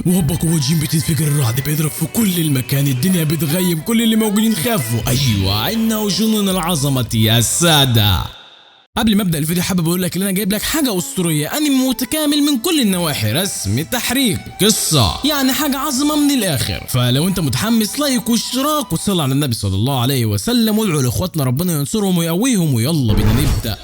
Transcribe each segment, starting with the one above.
وهوبا قوة جين بتنفجر، الرعد بيضرب في كل المكان، الدنيا بتغيم، كل اللي موجودين خافوا. ايوه انه جنون العظمة يا سادة. قبل ما ابدا الفيديو حابب اقول لك ان انا جايب لك حاجه اسطوريه، انمي متكامل من كل النواحي، رسم، تحريك، قصه، يعني حاجه عظمه من الاخر. فلو انت متحمس لايك واشتراك وصلى على النبي صلى الله عليه وسلم، وادعوا لاخواتنا ربنا ينصرهم ويقويهم، ويلا بينا نبدا.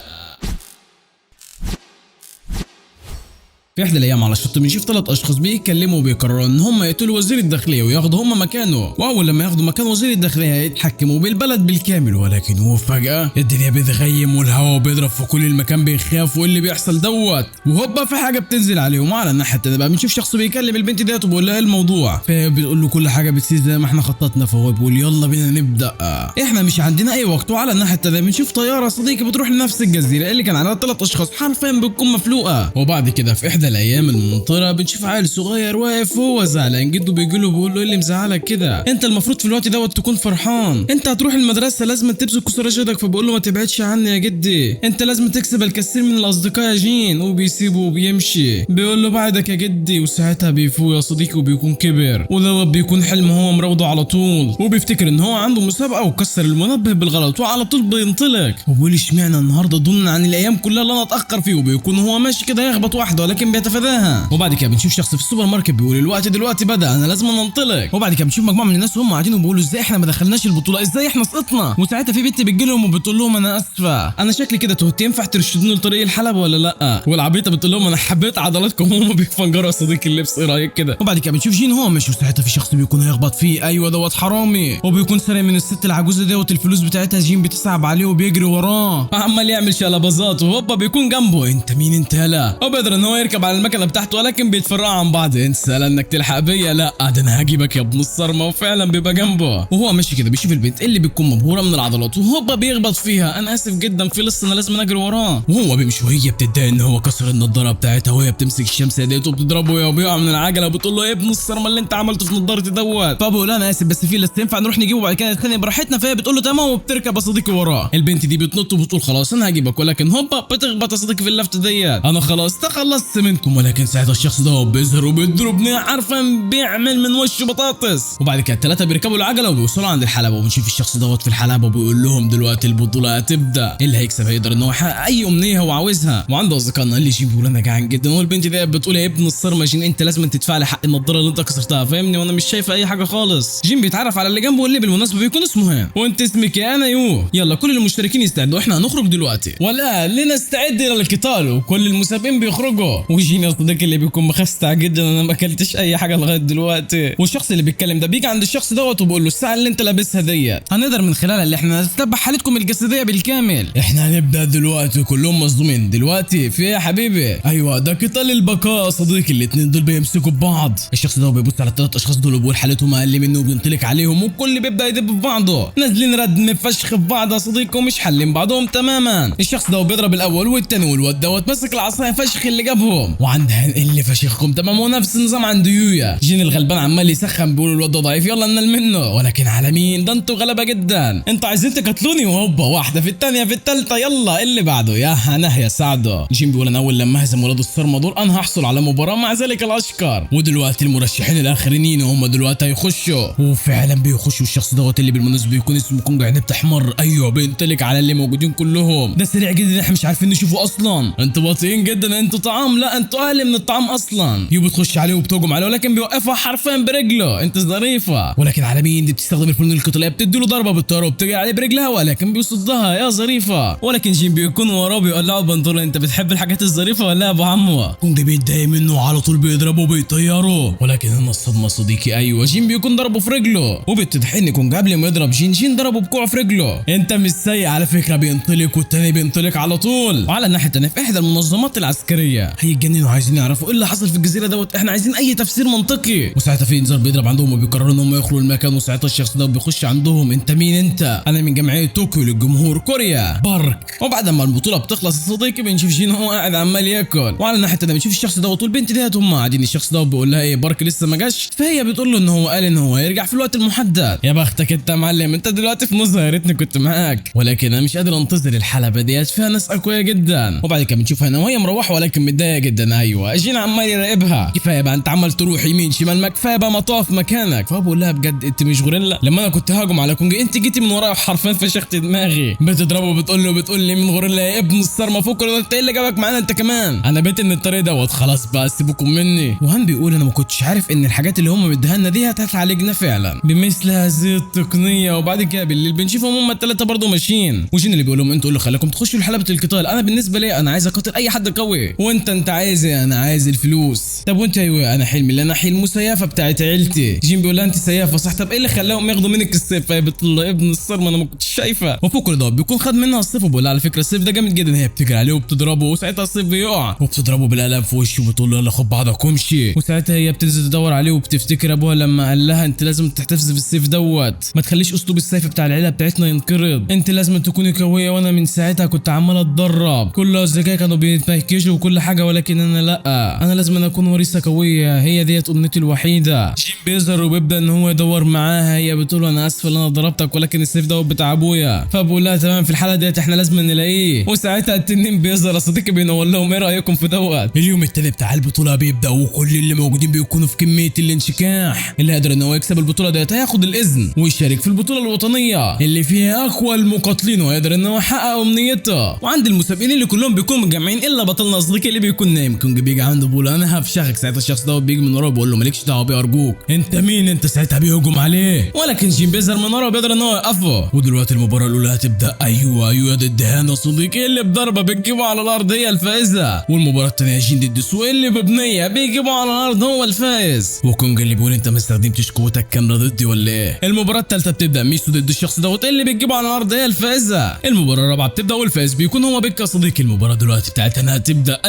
في احدى الايام على الشط بنشوف 3 اشخاص بيتكلموا وبيقرروا ان هم يقتلوا وزير الداخليه وياخدوا هم مكانه، واول لما ياخدوا مكان وزير الداخليه هيتحكموا بالبلد بالكامل. ولكن وفجاه الدنيا بتغيم والهواء بيضرب في كل المكان، بيخافوا اللي بيحصل دوت، وهوبا في حاجه بتنزل عليهم. وعلى الناحيه التانيه بقى بنشوف شخص بيكلم البنت ديت وبيقول لها الموضوع، فهي بتقول له كل حاجه بتصير زي ما احنا خططنا، فهو بيقول يلا بينا نبدا، احنا مش عندنا اي وقت. وعلى الناحيه التانيه بنشوف طياره صديقي بتروح لنفس الجزيره اللي كان عليها 3 اشخاص، حرفيا بتكون مفلوقه. وبعد كده في احدى الايام طلع بنشوف عيل صغير واقف وهو زعلان جده، بيقول له ايه اللي مزعلك كده؟ انت المفروض في الوقت دوت تكون فرحان، انت هتروح المدرسه لازم تبذل كسور جدك. فبقول له ما تبعدش عني يا جدي، انت لازم تكسب الكثير من الاصدقاء يا جين. وبيسيبه وبيمشي، بيقول له بعدك يا جدي. وساعتها بيفوق يا صديقي وبيكون كبر، ودوت بيكون حلم هو مراوده على طول، وبيفتكر ان هو عنده مسابقه وكسر المنبه بالغلط، وعلى طول بينطلق وبيقول اشمعنى النهارده ضمن عن الايام كلها اللي انا اتاخر فيه. وبيكون هو ماشي كده يخبط واحده ولكن بيتفاداها. وبعد كده بنشوف شخص في السوبر ماركت بيقول الوقت دلوقتي بدا، انا لازم ننطلق. وبعد كده بنشوف مجموعه من الناس وهم قاعدين وبيقولوا ازاي احنا ما دخلناش البطوله، ازاي احنا سقطنا. وساعتها في بنت بتجي لهم وبتقول لهم انا اسفه، انا شكلي كده تهت، ينفع ترشدوني لطريق الحلبه ولا لا؟ والعبيطه بتقول لهم انا حبيت عضلاتكم وهم بيفنجروا يا صديقي اللبس، ايه رايك كده؟ وبعد كده بنشوف جين هو ماشي، وساعتها في شخص بيكون هيخبط فيه، ايوه دوت حرامي، وبيكون سارق من الست العجوزه ديت الفلوس بتاعتها. جين بتصعب عليه وبيجري وراه عمال يعمل شلبازات، وهوبا بيكون جنبه انت مين انت يالا، وبيقدر ان هو يركب على المكنه بتاعته ولكن بيتفرقوا عن بعض. انسى لانك تلحق بيا، لا ده انا هجيبك يا ابن الصرمه. وفعلا بيبقى جنبه وهو ماشي كده بيشوف البنت اللي بتكون مبهوره من العضلات، وهوبا بيخبط فيها. انا اسف جدا في لسه انا لازم اجري وراه. وهو بيمشي وهي بتتضايق ان هو كسر النضاره بتاعتها، وهي بتمسك الشمسيه ديت وبتضربه وبيقع من العجله، وبتقول له يا ابن الصرمه اللي انت عملته في نضارتي دوت. فبقول انا اسف بس في لسه ينفع نروح نجيبه بعد كده نتخانق براحتنا. فهي بتقول له تمام وبتركب يا صديقي وراه. البنت دي بتنط وبتقول خلاص انا هجيبك، ولكن هوبا بتخبط يا صديقي في اللفت ديت. انا خلاص تخلصت منكم. ولكن ساعتها الشخص ده بيظهر وبيضربني، عارفه بيعمل من وشه بطاطس. وبعد كده ال3 بيركبوا العجله وبيوصلوا عند الحلبه، وبنشوف الشخص دوت في الحلبه وبيقول لهم دلوقتي البطوله هتبدا، اللي هيكسب هيقدر ان هو يحقق اي امنيه هو عاوزها. وعنده اصدقائنا اللي جين بيقول انا جعان جدا، والبنت دي بتقول يا ابن الصرمه جين انت لازم تدفع لي حق النضاره اللي انت كسرتها، فاهمني؟ وانا مش شايفه اي حاجه خالص. جين بيتعرف على اللي جنبه واللي بالمناسبه بيكون اسمه هان. وانت اسمك يا انا يو. يلا كل المشتركين يستعدوا، احنا هنخرج دلوقتي، ولا لنستعد الى القتال. وكل المسابقين بيخرجوا، وجين يا صديقي اللي بيكون مخستع جدا، انا ما اكلتش اي حاجه لغايه دلوقتي. والشخص اللي بيتكلم ده بيجي عند الشخص دوت وبيقول له الساعه اللي انت لابسها ديت هنقدر من خلالها اللي احنا نتبع حالتكم الجسديه بالكامل. احنا هنبدا دلوقتي، كلهم مصدومين دلوقتي في ايه يا حبيبي؟ ايوه ده قتال البقاء يا صديقي، الاثنين دول بيمسكوا ببعض. الشخص ده بيبص على ال3 اشخاص دول وبيقول حالتهم اقل منه وبينطلق عليهم، والكل بيبدا يدب في بعضه، نازلين ردم فشخ في بعض يا صديقي ومش حالين بعضهم تماما. الشخص ده بيضرب الاول والثاني، والواد دوت ماسك العصايه فشخ اللي جابهم، وعندها اللي فشخهم تمام. ونفس النظام عند يويا. جين الغلبان عمال يسخن بيقول الواد ده ضعيف يلا ننال منه، ولكن على مين؟ ده انتوا غلبه جدا، انتوا عايزين تقتلوني. وهوبا واحده في الثانيه في الثالثه، يلا اللي بعده يا هناه يا سعده. جين بيقول انا اول لما اهزم ولاد الصرمه دول انا هحصل على مباراه مع ذلك الاشقر. ودلوقتي المرشحين الاخرين وهم دلوقتي هيخشوا، وفعلا بيخشوا. الشخص دوت اللي بالمناسبه بيكون اسمه كونج عنب احمر، ايوه بينطلق على اللي موجودين كلهم. ده سريع جدا احنا مش عارفين نشوفه اصلا، انتوا بطيئين جدا، انتوا طعام، لا انتوا اقل من الطعام اصلا. يو بتخش عليه وبتهجم عليه ولكن بيوقفها حرفيا برجله، انت ظريفه. ولكن على مين؟ دي بتستخدم الفنون القتاليه، بتديله ضربه بالطياره وبتجي عليه برجلها ولكن بيصدها يا ظريفه. ولكن جين بيكون وراه بيقلعه بنطلون، انت بتحب الحاجات الظريفه ولا يا ابو عمو؟ كونج بيتضايق منه وعلى طول بيضربه وبيطيره. ولكن هنا الصدمه صديقي، ايوه جين بيكون ضربه في رجله، وبتتضح ان كونج قبل ما يضرب جين ضربه بكوع في رجله. انت مش سيء على فكره، بينطلق والتاني بينطلق على طول. وعلى الناحيه الثانيه في احدى المنظمات العسكريه هيتجننوا عايزين يعرفوا ايه اللي حصل في الجزيره دوت، احنا عايزين اي تفسير منطقي. وساعتها في انذار بيضرب عندهم وبيقرروا ان هم يخلوا المكان. وساعتها الشخص ده بيخش عندهم، انت مين انت؟ انا من جمعيه طوكيو للجمهور كوريا بارك. وبعد ما البطوله بتخلص يا صديقي بنشوف جين هو قاعد عمال ياكل، وعلى الناحيه الثانيه بنشوف الشخص دوت والبنت ديت هم قاعدين. الشخص ده بيقول لها ايه بارك لسه ما جاش، فهي بتقول له ان هو قال ان هو هيرجع في الوقت المحدد. يا بختك انت يا معلم، انت دلوقتي في نص، يا ريتني كنت معاك، ولكن انا مش قادر انتظر الحلبه ديت فيها ناس اقوياء جدا. وبعد كده بنشوفها انا وهي مروحه ولكن متضايقه جدا. جدا. ايوه جين عمال يراقبها. كفايه بقى انت عمال تروح يمين شمال، ما كفايه بقى ما تقف مكانك. فبقول لها بجد انت مش غوريلا؟ لما انا كنت هاجم على كونج انت جيتي من ورايا وحرفيا فشخت دماغي. بتضربه بتقول لي من غوريلا يا ابن الصرمه فوق، انت ايه اللي جابك معانا انت كمان؟ انا بيت ان الطريق دوت خلاص بقى سيبكم مني. وهان بيقول انا ما كنتش عارف ان الحاجات اللي هم مديها لنا دي هتعالجنا فعلا بمثل هذه التقنيه. وبعد كده بالليل بنشوفهم هم الثلاثه برضه ماشيين، وجين اللي بيقول لهم انتوا اللي خلاكم تخشوا لحلبة القتال. انا بالنسبه لي انا عايز اقاتل اي حد قوي، وانت عايز ايه؟ انا عايز الفلوس. طب وانت؟ ايوه انا حلمي اللي انا احيي المسيفه بتاعت عيلتي. جين بيقول لها انت سيافه صح؟ طب ايه اللي خلاهم ياخدوا منك السيف؟ فهي بتقول له ابن الصرمه انا ما كنتش شايفه. وفوق كل ده بيكون خد منها السيف وبيقول على فكره السيف ده جامد جدا. هي بتجري عليه وبتضربه، وساعتها السيف بيقع وبتضربه بالقلم في وشه وبتقول له يلا خد بعضك وامشي. وساعتها هي بتنزل تدور عليه وبتفتكر ابوها لما قال لها انت لازم تحتفظ بالسيف دوت، ما تخليش اسلوب السيف بتاع العيله بتاعتنا ينقرض، انت لازم تكوني قويه. وانا من ساعتها كنت عمال اتدرب، كل اصدقائي كانوا بيتنكشوا وكل حاجه، ولكن انا لا، انا لازم اكون وريثه قويه، هي ديت امنيتي الوحيده. جين بيظهر وبيبدا ان هو يدور معاها. هي بتقول انا اسفه ان انا ضربتك، ولكن السيف دوت بتاع ابويا. فبقول لها تمام في الحاله ديت احنا لازم نلاقيه. وساعتها التنين بيظهر يا صديقي بينور لهم ايه رايكم في دوت. اليوم التاني بتاع البطوله بيبدا، وكل اللي موجودين بيكونوا في كميه الانشكاح. اللي قادر ان هو يكسب البطوله ديت هياخد الاذن ويشارك في البطوله الوطنيه اللي فيها اقوى المقاتلين، ويقدر ان هو يحقق امنيته. وعند المسابقين اللي كلهم بيكونوا متجمعين الا بطلنا صديقي اللي بيكون نايم. كونج بيجي عنده بيقول انا هفشخك. ساعتها الشخص ده بيجي من وراه بيقول له مالكش دعوه بيه ارجوك، انت مين انت؟ ساعتها بيهجم عليه، ولكن جين بيظهر من وراه وبيقدر ان هو يوقفه. ودلوقتي المباراه الاولى هتبدا. ايوه ضد هانا صديقي اللي بضربه بتجيبه على الارض هي الفائزه، والمباراه الثانيه جين ضد سوء اللي ببنيه بيجيبه على الارض هو الفائز. وكونج اللي بيقول انت ما استخدمتش قوتك كامله ضدي ولا ايه؟ المباراه الثالثه بتبدا ميسو ضد الشخص دوت اللي بتجيبه على الارض هي الفائزه. المباراه الرابعه بتبدا والفائز بيكون هو بيك يا صديقي. المباراه دلوقتي بتاعتنا هتبدا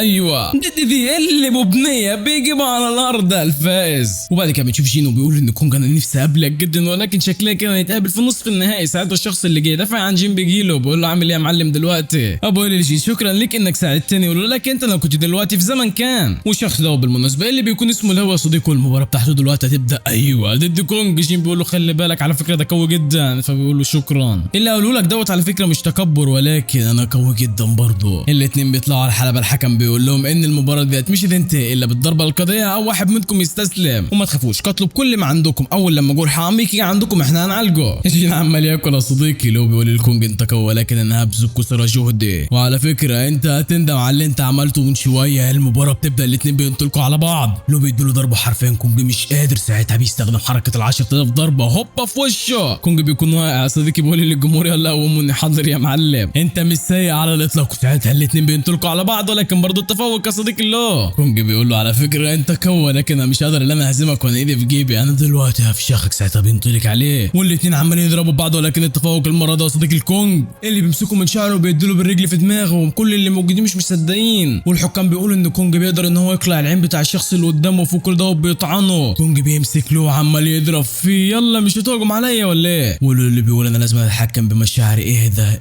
ضد دي اللي مبنيه بيجيبه على الارض الفائز. وبعد كده بنشوف جينو بيقول ان كونج انا نفسي اقابلك جدا، ولكن شكلها كده نتقابل في نصف النهائي. ساعتها الشخص اللي جاي دافع عن جين بيجي له بيقول له عامل ايه يا معلم دلوقتي؟ بقول لجين شكرا لك انك ساعدتني. يقول له لك انت لو كنت دلوقتي في زمن كان. والشخص ده بالمناسبه اللي بيكون اسمه الهوا صديقه. المباراه بتاعته دلوقتي هتبدا ضد كونج. جين بيقول له خلي بالك على فكره ده قوي جدا. فبيقول له شكرا، اللي قالوا لك دوت على فكره مش تكبر، ولكن انا قوي جدا برضه. الاثنين بيطلعوا على الحلبه. الحكم بيقول لهم ان المباراه ديت مش هتنتهي الا بالضربه القاضيه او واحد منكم يستسلم، وما تخافوش قتلوا بكل ما عندكم. اول لما جول حاميكي عندكم احنا هنعالجه. جين عمال ياكل يا صديقي لو بيقول لكونج انت قوي، ولكن انا هبذل كسر جهدي، وعلى فكره انت هتندم على اللي انت عملته من شويه. المباراه بتبدا الاثنين بينطلقوا على بعض. لو بيدوا له ضربه حرفيا كونج مش قادر. ساعتها بيستخدم حركه ال 10000 ضربه هوبا في وشه. كونج بيكون واقع يا صديقي بيقول للجمهور يلا قوموا حاضر يا معلم انت مش سايق على الاطلاق. ساعتها الاثنين بينطلقوا على بعض، ولكن برضه التفوق يا صديقي له. كونج بيقول له على فكره انت قوي، لكن انا مش قادر ان انا اهزمك وانا ايدي في جيبي، انا دلوقتي هفشخك. ساعتها بينطلق عليه والاثنين عمالين يضربوا بعض، ولكن التفوق المره ده يا صديقي الكونج اللي بيمسكوا من شعره وبيديله بالرجل في دماغه. كل اللي موجودين مش مصدقين، والحكام بيقولوا ان كونج بيقدر ان هو يقلع العين بتاع الشخص اللي قدامه فوق كل ده وبيطعنه. كونج بيمسك له وعمال يضرب فيه يلا مش هتهجم عليا ولا ايه؟ واللي بيقول انا لازم اتحكم بمشاعري.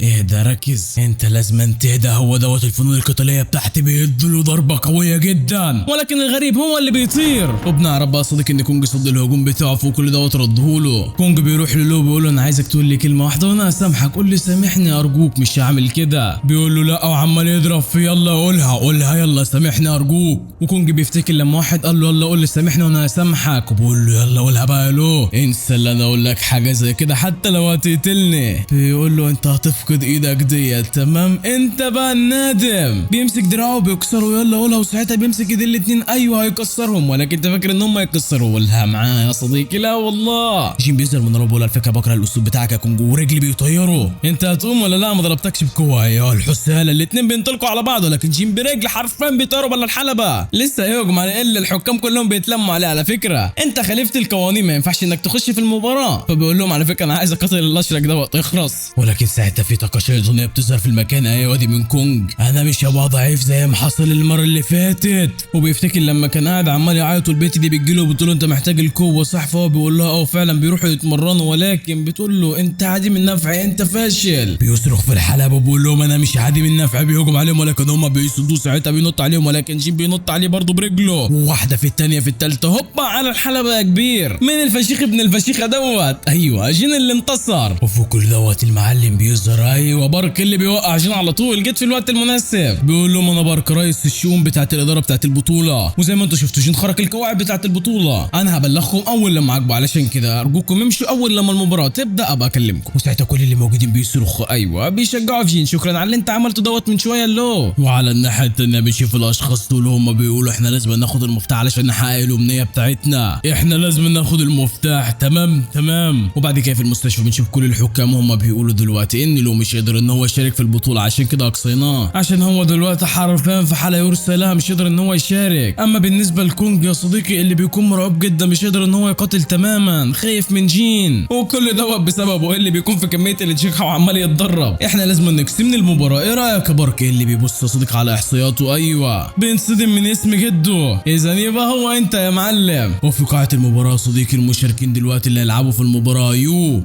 اهدى ركز، انت لازم تهدى. هو دوت الفنون القتاليه بتاعتي بيدوا له ضربه قويه جدا، ولكن الغريب هو اللي بيطير. وبنعرف بقى صديقي ان كونج صد الهجوم بتاعه فوق كل دوت ردهوله. كونج بيروح له بيقول له انا عايزك تقول لي كلمه واحده وانا هسامحك. قول لي سامحني ارجوك مش هعمل كده. بيقول له لا وعمال يضرب فيه يلا قولها يلا سامحني ارجوك. وكونج بيفتكر لما واحد قال له يلا قول لي سامحني وانا هسامحك، وبيقول له يلا قولها بقى له انسى اللي انا اقول لك حاجه زي كده حتى لو هتقتلني. بيقول له انت هتفقد ايدك ديت تمام انت بقى النادم. بيمسك دراعه بيكسره يلا قولها، وساعتها بيمسك ايدين الاثنين ايوه هيكسرهم، ولكن انت فاكر ان هم هيكسروا قولها معاه يا صديقي؟ لا والله. جين بيظهر من ورا بيقول على فكره بكره الاسلوب بتاعك يا كونج ورجلي بيطيروا، انت هتقوم ولا لا؟ ما ضربتكش بقوه يا الحساله. الاثنين بينطلقوا على بعض، ولكن جين برجل حرفيا بيطيروا بره الحلبه. لسه هيهجم على الحكام كلهم بيتلموا عليه. على فكره انت خالفت القوانين ما ينفعش انك تخش في المباراه. فبيقول لهم على فكره انا عايز اقاتل الاشرك دوت اخرس. ولكن ساعتها في طاقه شيطانيه بتظهر في المكان. ايوه دي من كونج. انا مش هبقى ضعيف زي ما حصل المره اللي فاتت. وبيفتكر لما كان قاعد عمال يعيط والبيت دي بتجيله وبتقول له انت محتاج محتاج القوه صح، فهو بيقول لها فعلا بيروحوا يتمرنوا، ولكن بتقول له انت عديم النفع، انت فاشل. بيصرخ في الحلبه وبيقول لهم انا مش عديم النفع، بيهجم عليهم ولكن هم بيصدوه، ساعتها بينط عليهم ولكن جين بينط عليه برضه برجله، واحده في الثانيه في الثالثه هوبا على الحلبه يا كبير. مين الفشيخ ابن الفشيخه دوت؟ ايوه جين اللي انتصر. وفي كل دوت المعلم بيظهر، ايوه بارك اللي بيوقع جين على طول، جيت في الوقت المناسب. بيقول لهم انا بارك رئيس الشؤون بتاعت الاداره بتاعت البطوله، وزي ما انتم شفتوا جين خرق القواعد بتاعت البطوله، انا هبلغكم اول لما عاقبوا، علشان كده ارجوكم امشوا اول لما المباراه تبدا ابقى اكلمكم. وساعتها كل اللي موجودين بيصرخوا ايوه بيشجعوا في جين، شكرا على اللي انت عملته دوت من شويه اللو. وعلى الناحيه الثانيه بنشوف الاشخاص دول هم بيقولوا احنا لازم ناخد المفتاح علشان نحقق الامنيه بتاعتنا، احنا لازم ناخد المفتاح. تمام. وبعد كده في المستشفى بنشوف كل الحكام هم بيقولوا دلوقتي ان لو مش قادر ان هو يشارك في البطوله، عشان كده اقصيناه، عشان هو دلوقتي حرفيا في حاله يرثى لها، مش قادر ان هو يشارك. اما بالنسبه لكونج يا صديقي اللي بيكون مرعوب جدا، مش قادر ان هو يقاتل تماما، خايف من جين، وكل دوت بسببه اللي بيكون في كميه الاتشيكه وعمال يتدرب. احنا لازم نكسب من المباراه، ايه رايك يا بارك؟ اللي بيبص يا صديقي على احصائياته، ايوه بينصدم من اسم جده، اذا يبقى هو انت يا معلم. وفي قاعه المباراه يا صديقي المشاركين دلوقتي اللي هيلعبوا في المباراه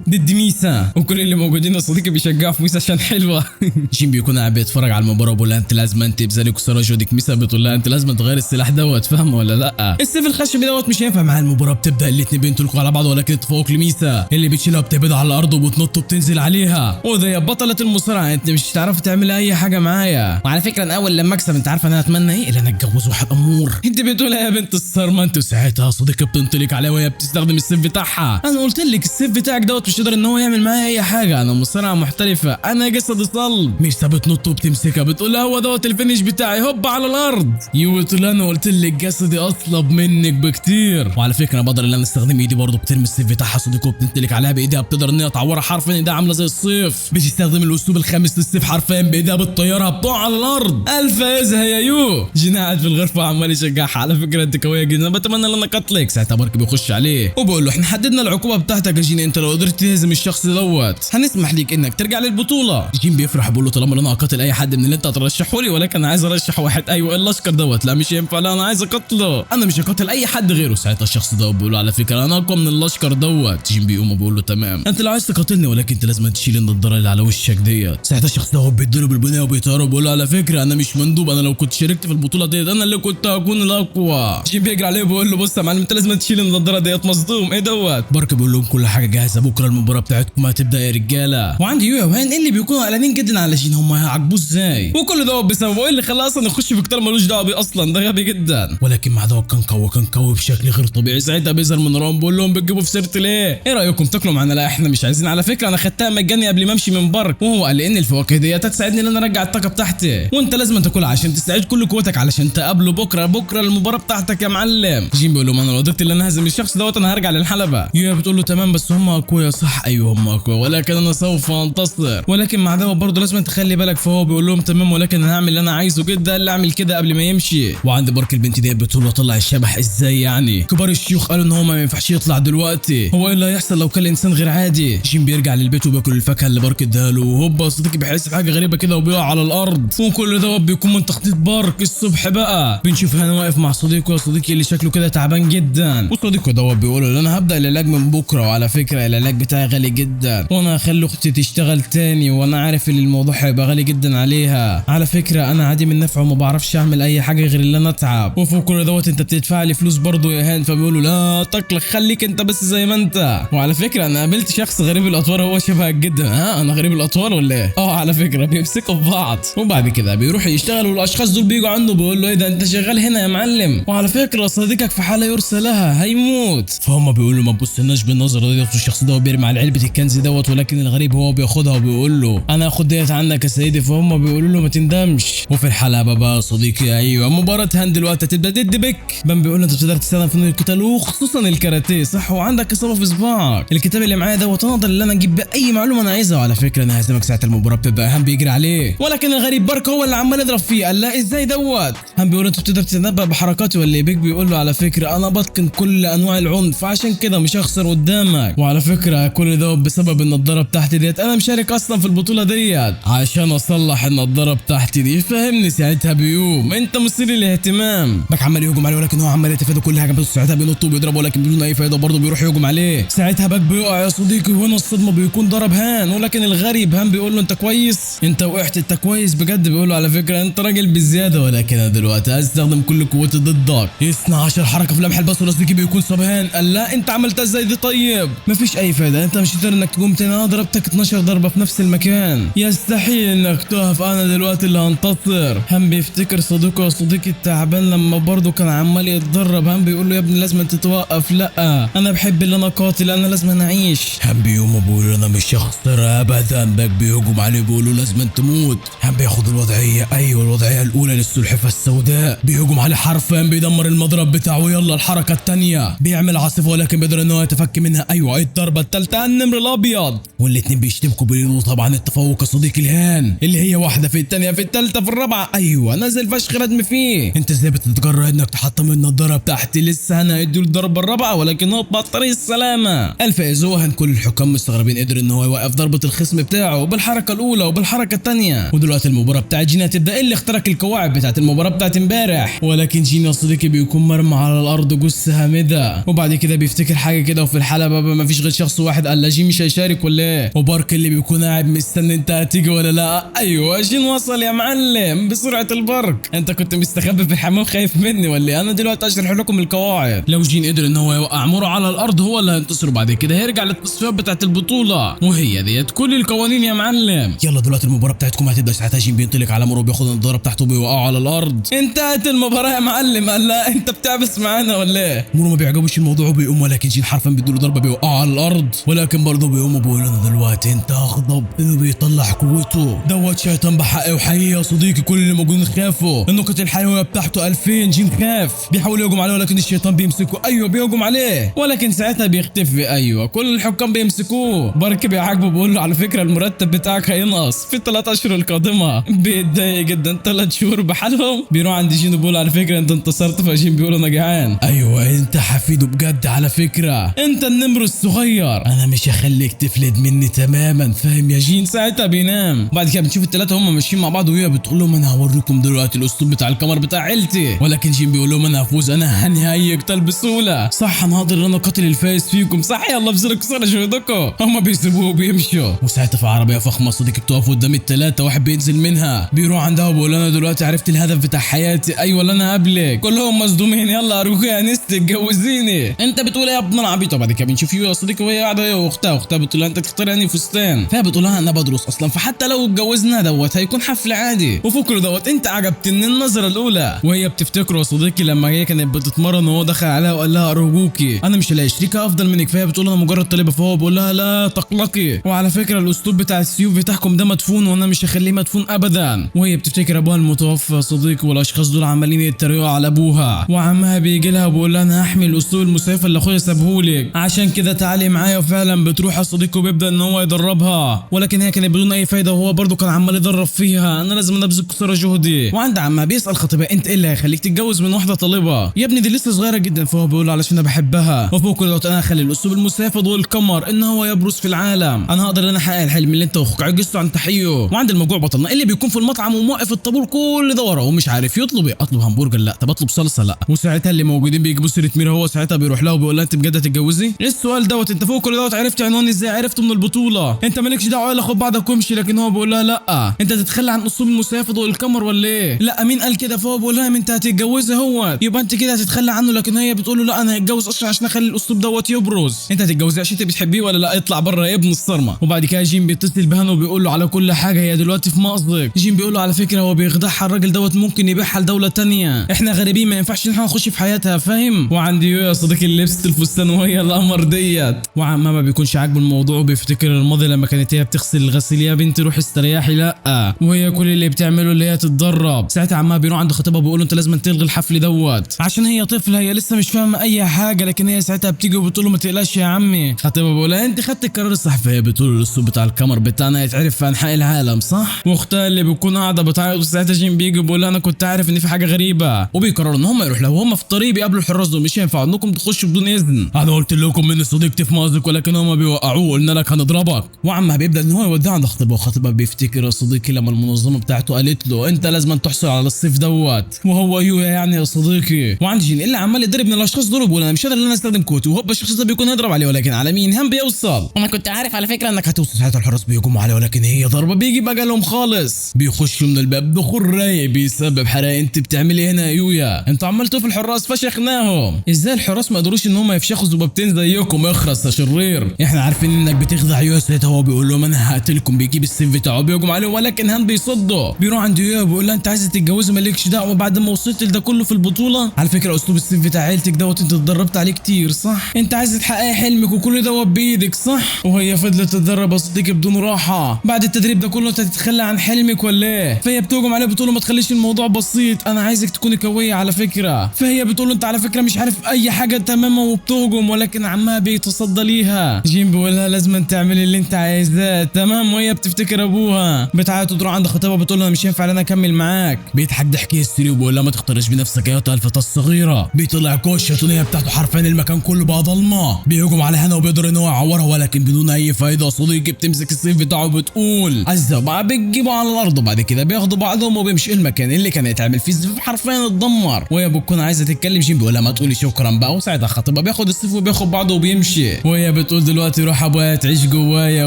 ضد ميسا، وكل اللي موجودين يا صديقي بيشجعوا في ميسا عشان حلوه. جين بيكون قاعد بيتفرج على المباراه وبيقول لها انت لازم انت بذلك كسرى جودك. ميسا بتقول لها انت لازم تغير السلاح دوت، فاهمه ولا لا؟ السيف الخشبي دوت مش هينفع مع المباراه. بتبدا الاثنين بينطلقوا على بعض، ولكن التفوق لميسا اللي بتشيلها وبتهبدها على الارض وبتنط وبتنزل عليها، وده بطله المصارعه، انت مش هتعرفي تعملي اي حاجه معايا. وعلى فكره انا اول لما اكسب انت عارفه انا اتمنى ايه؟ اللي انا اتجوز واحد امور. انت بتقول يا بنت الصرمه انت، ساعتها يا صديقي بتنطلق عليها وهي بتستخدم السيف بتاعها. انا قلت لك السيف بتاعك دوت مش قادر ان هو يعمل معايا اي حاجه، انا مصارعه محترفه، انا جسد صلب. ميسا بتنط وبتمسكها بتقول لها هو دوت الفينش بتاعي، هوب على الارض. بتقول انا قلت لك جسدي اصلب منك بكتير. وعلى فكره بقدر ان انا استخدم ايدي برضه، بترمي السيف بتاعها صديقي وبتنطلق عليها بايديها، بتقدر ان هي تعورها حرفيا، ده عامله زي الصيف. بتستخدم الاسلوب الخامس للسيف حرفيا بايديها، بتطيرها بتقع على الارض. الف ازها يا جين قاعد في الغرفه عمال يشجعها، على فكره انت قويه جدا، انا بتمنى ان انا قتلك. ساعتها بارك بيخش عليه وبقول له احنا حددنا العقوبه بتاعتك يا جين، انت لو قدرت تهزم الشخص دوت هنسمح ليك انك ترجع للبطوله. جين بيفرح بيقول له طالما انا هقاتل اي حد من اللي انت هترشحه لي، ولكن انا عايز ارشح واحد. ايوه الاشكر دوت، لا مش ينفع، لا انا عايز اقتله، انا مش هقاتل اي حد غيره. ساعتها الشخص دوت بيقول له على فكره انا اقوى من الاشكر دوت. جين بيقوم وبيقول له تمام، انت لو عايز تقاتلني ولكن انت لازم تشيل النضاره اللي على وشك ديت. ساعتها الشخص دوت بيديله بالبنيه وبيطيره وبيقول له على فكره انا مش مندوب، انا لو كنت شاركت في البطوله ديت انا اللي كنت هكون الاقوى. جين بيجري عليه وبيقول له بص يا معلم انت لازم تشيل النضاره ديت، مصدوم ايه دوت. بارك بيقول لهم كل حاجه جاهزه، بكره المباراه بتاعتكم هتبدا يا رجاله. وعندي يويا وهان اللي بيكونوا قلقانين جدا على جين، هم هيعاقبوه ازاي؟ وكل دوت بسببه ايه اللي خلاه اصلا يخش في قتال ملوش دعوه بيه اصلا، ده غبي جدا. ولكن مع دوت كان قوي بشكل غير طبيعي. ساعتها بيظهر من رام بيقول لهم بتجيبوا في سيرتي ليه؟ ايه رايكم تاكلوا معانا؟ لا احنا مش عايزين، على فكره انا خدتها مجاني قبل ما امشي من بارك، وهو قال لي ان الفواكه ديت هتساعدني ان انا ارجع الطاقه بتاعتي، وانت لازم تاكلها عشان تستعيد كل قوتك علشان تقابله بكره المباراه بتاعتك يا معلم. جين بيقول لهم انا لو قدرت ان انا اهزم الشخص دوت انا هرجع للحلبه. يويا بتقول له تمام بس هم اقوياء صح؟ ايوه هم اقوياء ولكن انا سوف انتصر، ولكن مع ده برضه لازم تخلي بالك. فهو بيقول لهم تمام ولكن انا هعمل اللي انا عايزه جدا، اللي اعمل كده قبل ما يمشي. وعند بارك البنت ديت بتقول له طلع الشبح ازاي يعني؟ كبار الشيوخ قالوا ان هو ما ينفعش يطلع دلوقتي، هو ايه اللي هيحصل لو كان الانسان غير عادي؟ جين بيرجع للبيت وبياكل الفاكهه اللي بارك اداها له، وهوبا صديقي بيحس بحاجه غريبه كده وبيقع على الارض، وكل ده بيكون من تخطيط بارك. الصبح بقى بنشوف هنا واقف مع صديقه، يا صديقي اللي شكله كده تعبان جدا، وصديقه دوت بيقول له انا هبدا العلاج من بكره، وعلى فكره العلاج بتاعي غالي جدا، وانا هخلي اختي تشتغل تاني، وانا عارف ان الموضوع هيبقى غالي جدا عليها. على فكره انا عديم النفع وما بعرفش اعمل اي حاجه غير اللي انا اتعب، وفوق كل دوت انت بتدفع لي فلوس برضه يا هان. فبيقول له لا تقلق خليك انت بس زي ما انت. وعلى فكره انا قابلت شخص غريب الاطوار هو شبهك جدا. انا غريب الاطوار ولا ايه؟ على فكره بيمسكوا في بعض، وبعد كده بيروح يشتغل والاشخاص دول بيجوا عنده بيقول له ايه ده انت شغال هنا يا معلم؟ وعلى فكره صديقك في حاله يرثى لها هيموت. فهم بيقولوا ما تبصلناش بالنظره ديت، والشخص ده بيرمي على علبه الكنز دوت، ولكن الغريب هو بياخدها وبيقول له انا هاخد ديت عنك يا سيدي. فهم بيقولوا له ما تندمش. وفي الحلبه بقى صديقي ايوه مباراه هاند دلوقتي هتبدا ضد بيك. بان بيقول له انت بتقدر تستخدم فنون القتال وخصوصا الكاراتيه صح، وعندك اصابه في صباعك. الكتاب اللي معايا دوت انا اقدر ان انا اجيب بيه اي معلومه انا عايزها، وعلى فكره انا هزمك ساعه المباراه. بتبقى هان بيجري عليه، ولكن الغريب بارك هو اللي عمال يضرب فيه. قال لا ازاي دوت؟ هان بيقول انت بتقدر تتنبأ بحركاتي ولا ايه؟ بيك بيقول له على فكره انا بتقن كل انواع العنف عشان كده مش هخسر قدامك، وعلى فكره كل ده بسبب النضاره بتاعتي ديت، انا مشارك اصلا في البطوله ديت عشان اصلح النضاره بتاعتي دي، فهمني؟ ساعتها بيقوم انت مثير للاهتمام. باك عمال يهجم عليه ولكن هو عمال يتفادى كل حاجه، بس ساعتها بينط بالطوب يضربه ولكن بدون اي فايده، برضه بيروح يهجم عليه. ساعتها باك بيقع يا صديقي، وهنا الصدمه بيكون ضرب هان، ولكن الغريب هان بيقول له انت كويس؟ انت وقعت انت كويس بجد؟ بيقول له على فكره انت راجل بزياده، ولكن انا دلوقتي هستخدم كل قوتي ضدك. يصنع 10 حركه في لمح البصر، صديقي بيكون صبهان. قال لا انت عملتها ازاي دي؟ طيب مفيش اي فايده، انت مش قادر انك تقوم تاني، انا ضربتك 12 ضربه في نفس المكان، يستحيل انك تقف، انا دلوقتي اللي هنتصر. هم بيفتكر صديقه يا صديقي التعبان لما برضه كان عمال يتدرب، هم بيقول له يا ابني لازم تتوقف، لا انا بحب اللي انا قاتل، انا لازم اعيش. هم بيقوم بيقول انا مش هخسر ابدا. باك بيهجم عليه بيقول له لازم تموت. هم بياخد الوضعيه، ايوه الوضعيه الاولى للسلحفاه السوداء، بيهجم عليه حرفيا، بيدمر المضرب بتاعه. يلا الحركه الثانيه، بيعمل عاصفه ولكن بيقدر ان هو يتفك منها. ايوه الضربه الثالثه النمر الابيض، والاثنين بيشتبكوا بينهم. طبعا التفوق يا صديقي الهان، اللي هي واحده في الثانيه في الثالثه في الرابعه، ايوه نزل فشخ ردم فيه. انت ازاي بتتجرأ انك تحطم النضاره بتاعتي؟ لسه انا هدي الضربه الرابعه ولكن هو بطاري السلامه. الفائز هان، كل الحكام مستغربين، قدر ان هو يوقف ضربه الخصم بتاعه بالحركه الاولى وبالحركه الثانيه. ودلوقتي المباراه بتاعت جين هتبدا، اللي اخترق القواعد بتاعت المباراه بتاعت امبارح، ولكن جين يا صديقي بيكون مرمى على الارض جثه هامده. وبعد كده بيفتكر حاجه كده، وفي الحلبه ما فيش غير شخص واحد. قال لا جين مش هيشارك ولا ايه؟ وبارك اللي بيكون قاعد مستني انت هتيجي ولا لا. ايوه جين وصل يا معلم بسرعه البرق، انت كنت مستخبي في الحمام خايف مني ولا إيه؟ انا دلوقتي اشرح لكم القواعد. لو جين قدر ان هو يوقع مورو على الارض هو اللي هينتصر، بعد كده هيرجع للتصفيات بتاعت البطوله، وهي ديت كل القوانين يا معلم. يلا دلوقتي المباراه بتاعتكم هتبدا. ساعتها جين بينطلق على مورو، بياخد النضاره بتاعته بيوقعه على الارض. انتهت المباراه يا معلم. قال لا انت بتعبس معانا ولا ايه؟ مورو ما بيعجبوش الموضوع وبيقوم، ولكن جين حرفيا بيديله ضربه بيوقعه على الارض، ولكن برضه بيقوم وبيقول له دلوقتي انت اغضب، انه بيطلع قوته دوت شيطان بحقي وحقيقي يا صديقي. كل اللي موجودين خافوا، النقط الحيويه بتاعته 2000. جين خاف، بيحاول يهجم عليه ولكن الشيطان بيمسكه. ايوه بيهجم عليه ولكن ساعتها بيختفي. ايوه كل الحكام بيمسكوه. بارك بيعاقبه بيقول له على فكره المرتب بتاعك هينقص في ال3 اشهر القادمه. بيتضايق جدا، 3 شهور بحالهم. بيروح عند جين وبيقول على فكره انت انتصرت، فجين بيقول انا جعان. ايوه انت حفيده بجد على فكره، انت النمر الصغير، انا مش هخليك تفلت مني تماما، فاهم يا جين؟ ساعتها بينام. بعد كده بنشوف الثلاثه هم ماشيين مع بعض، وهي بتقول لهم انا هوريكم دلوقتي الاسلوب بتاع القمر بتاع عيلتي، ولكن جين بيقول لهم انا هفوز، انا هنهي قتال بسهوله، صح انا هقدر ان انا قاتل الفايز فيكم، صح يلا بزرك صار شهودكم. هم بيسيبوه وبيمشوا. وساعتها في عربيه فخمه صديقي بتقف قدام الثلاثه، واحد بينزل منها بيروح عندها وبيقول انا دلوقتي عرفت الهدف بتاع حياتي، ايوه اللي انا قبلك، كلهم مصدومين، يلا ارجوك يا انستي اتجوزيني. انت بتقول ايه يا ابن العبيط؟ بعد كده بنشوف يو يا صديقي وهي قاعده هي واختها بتقول لها انت تختار يعني فستان، فهي بتقول لها انا بدرس اصلا، فحتى لو اتجوزنا دوت هيكون حفل عادي، وفكر دوت انت عجبتني النظره الاولى. وهي بتفتكره يا صديقي لما هي كانت بتتمرن وهو دخل عليها وقال لها ارجوكي انا مش هلاقي شريكه افضل منك، فهي بتقول انا مجرد طالبه، فهو بيقول لها لا تقلقي، وعلى فكره الاسلوب بتاع السيوف بتاعكم ده مدفون وانا مش هخليه مدفون ابدا. وهي بتفتكر ابوها المتوفى يا صديقي، والاشخاص دول عمالين يتريقوا على ابوها، وعمها بيجي لها وبيقول لها انا هحمل الاسلوب المسيف اللي اخويا سابهولك، عشان كده تعالي معايا. وفعلا بتروح يا صديقي وبيبدا ان هو يدربها، ولكن هي كانت بدون اي فايده، وهو برده كان عمال يدرب فيها، انا لازم ابذل قصارى جهدي. وعند عمها بيسال خطيبها انت ايه اللي هيخليك تتجوز من واحده طالبه؟ يا ابني دي لسه صغيره جدا، فهو بيقول له علشان انا بحبها، وفوق كل دوت انا هخلي الاسلوب المسافر والقمر ان هو يبرز في العالم، انا هقدر ان انا احقق الحلم اللي انت واخوك عجزتوا عن تحقيقه. وعند الموجوع بطلنا اللي بيكون في المطعم وموقف الطابور كل ده ورا ومش عارف يطلب ايه، اطلب همبرجر لا، طب اطلب صلصه لا، وساعتها اللي موجودين بيجيبوا سيره ميرا، هو ساعتها بيروح لها وبيقول لها انت بجد هتتجوزي؟ ايه السؤال دوت؟ انت فوق كل دوت عرفت عنواني ازاي؟ عرفته من البطوله، انت مالكش دعوه، يلا خد بعضك وامشي. لكن هو بيقول لها لا انت تتخلى عن اسلوب المسافر والقمر ولا ايه؟ لا مين قال كده؟ فهو بيقول لها انت هتتجوزي هو، يبقى انت كده هتتخلى عنه. لكن هي بتقول له لا انا هتجوز اصلا عشان اخلي الاسلوب دوت يبرز، انت هتتجوزي عشان انت بتحبيه ولا لا؟ اطلع بره يا ابن الصرمه. وبعد كده جيم بيتصل بهانو وبيقول له على كل حاجه، هي دلوقتي في مأزق. جيم بيقول له على فكره هو بيخدعها، الراجل دوت ممكن يبيعها لدوله ثانيه، احنا غريبين ما ينفعش ان احنا نخش في حياتها، فاهم؟ وعندي يا صديقي اللي لبست الفستان وهي القمر ديت، وعمها ما بيكونش عاجبه الموضوع وبيفتكر الماضي لما كانت هي بتغسل الغسيل، يا بنتي روحي استريحي، لا وهي كل اللي بتعمله اللي هي تتدرب. ساعتها عمها بيروح عند خطيبها بيقول له انت لازم تلغي الحفل دوت عشان هي طفله، هي لسه مش فاهمه اي حاجه. لكن هي ساعتها بتيجي وبتقول له ما تقلقش يا عمي. خطيبها بيقول لها انت خدت القرار الصح، فهي بتقول له الاسلوب بتاع القمر بتاعنا يتعرف في انحاء العالم صح؟ واختها اللي بتكون قاعده بتعيط، وساعتها جيم بيجي بيقول لها انا كنت عارف ان في حاجه غريبه، وبيقرروا ان هم يروحوا، لو هم في الطريق بيقابلوا الحراس دول مش هينفع انكم تخشوا بدون اذن، انا قلت لكم من صديقتي في مأزق ولكن هم بيوقعوه، قلنا لك هنضربك. وعمها بيبدا ان هو يوديها عند خطيبها، وخطيبها بيفتكر يا صديقي لما المنظمه بتاعته قالت له انت لازم تحصل على الصيف دوت، وهو يو يعني يا صديقي. وعند جين اللي عمال يضرب من الاشخاص دول بيقول انا مش قادر ان انا استخدم كوتي، وهوب الشخص ده بيكون هيضرب عليه، ولكن على مين؟ هم بيوصل. انا كنت عارف على فكره انك هتوصل ساعتها الحراس بيهجموا عليه، ولكن هي ضربه بيجي بجالهم خالص، بيخشوا من الباب دخول رايق بيسبب حرائق. انت بتعملي هنا يا يويا؟ انتوا عملتوا في الحراس فشخناهم. ازاي الحراس ما قدروش ان هم يفشخوا ذبابتين زيكم؟ اخرس يا شرير، احنا عارفين انك بتخدع يويا. ساعتها هو بيقول لهم انا هقتلكم، بيجيب السيف بتاعه بيهجم عليهم، ولكن هان بيصده. بيروح عند يويا بيقول لها انت عايزه تتجوزي مالكش دعوه بعد ما وصلت لده كله في البطوله. على فكره اسلوب السيف بتاع عيلتك دوت انت اتدربت عليه كتير صح؟ انت عايزه تحققي حلمك وكل دوت بايدك صح؟ وهي فضلت تتدرب يا صديقي بدون راحه. بعد التدريب ده كله انت هتتخلى عن حلمك ولا ايه؟ فهي بتهجم عليه بتقول له ما تخليش الموضوع بسيط، انا عايزك تكوني قويه على فكره. فهي بتقول له انت على فكره مش عارف اي حاجه تماما، وبتهجم، ولكن عمها بيتصدى ليها. جيم بيقول لها لازم تعملي اللي انت عايزاه تمام، وهي بتفتكر ابوها. بتعيط وتروح عند خطيبها بتقول لها مش هينفع ان انا اكمل معاك. بيضحك ضحك هستيري وبيقول لها ما تختارش بنفسك يا الفتاه الصغيره. بيطلع كوش الشيطانيه بتاعته حرفيا المكان كله بقى ضلمه. بيهجم على هنا وبيقدر ان هو يعورها، ولكن بدون اي فايده. يا صديقي بتمسك السيف بتاعه وبتقول عزه بقى، بتجيبه على الارض، وبعد كده بياخدوا بعضهم وبيمشي. المكان اللي كان يتعمل فيه السيف حرفيا اتدمر، وهي بتكون عايزه تتكلم. جيم بيقول لها ما تقولي شكرا بقى، وساعتها خطيبها بياخد السيف وبياخد بعضه وبيمشي، وهي بتقول دلوقتي روح ابويا تعيش جوايا،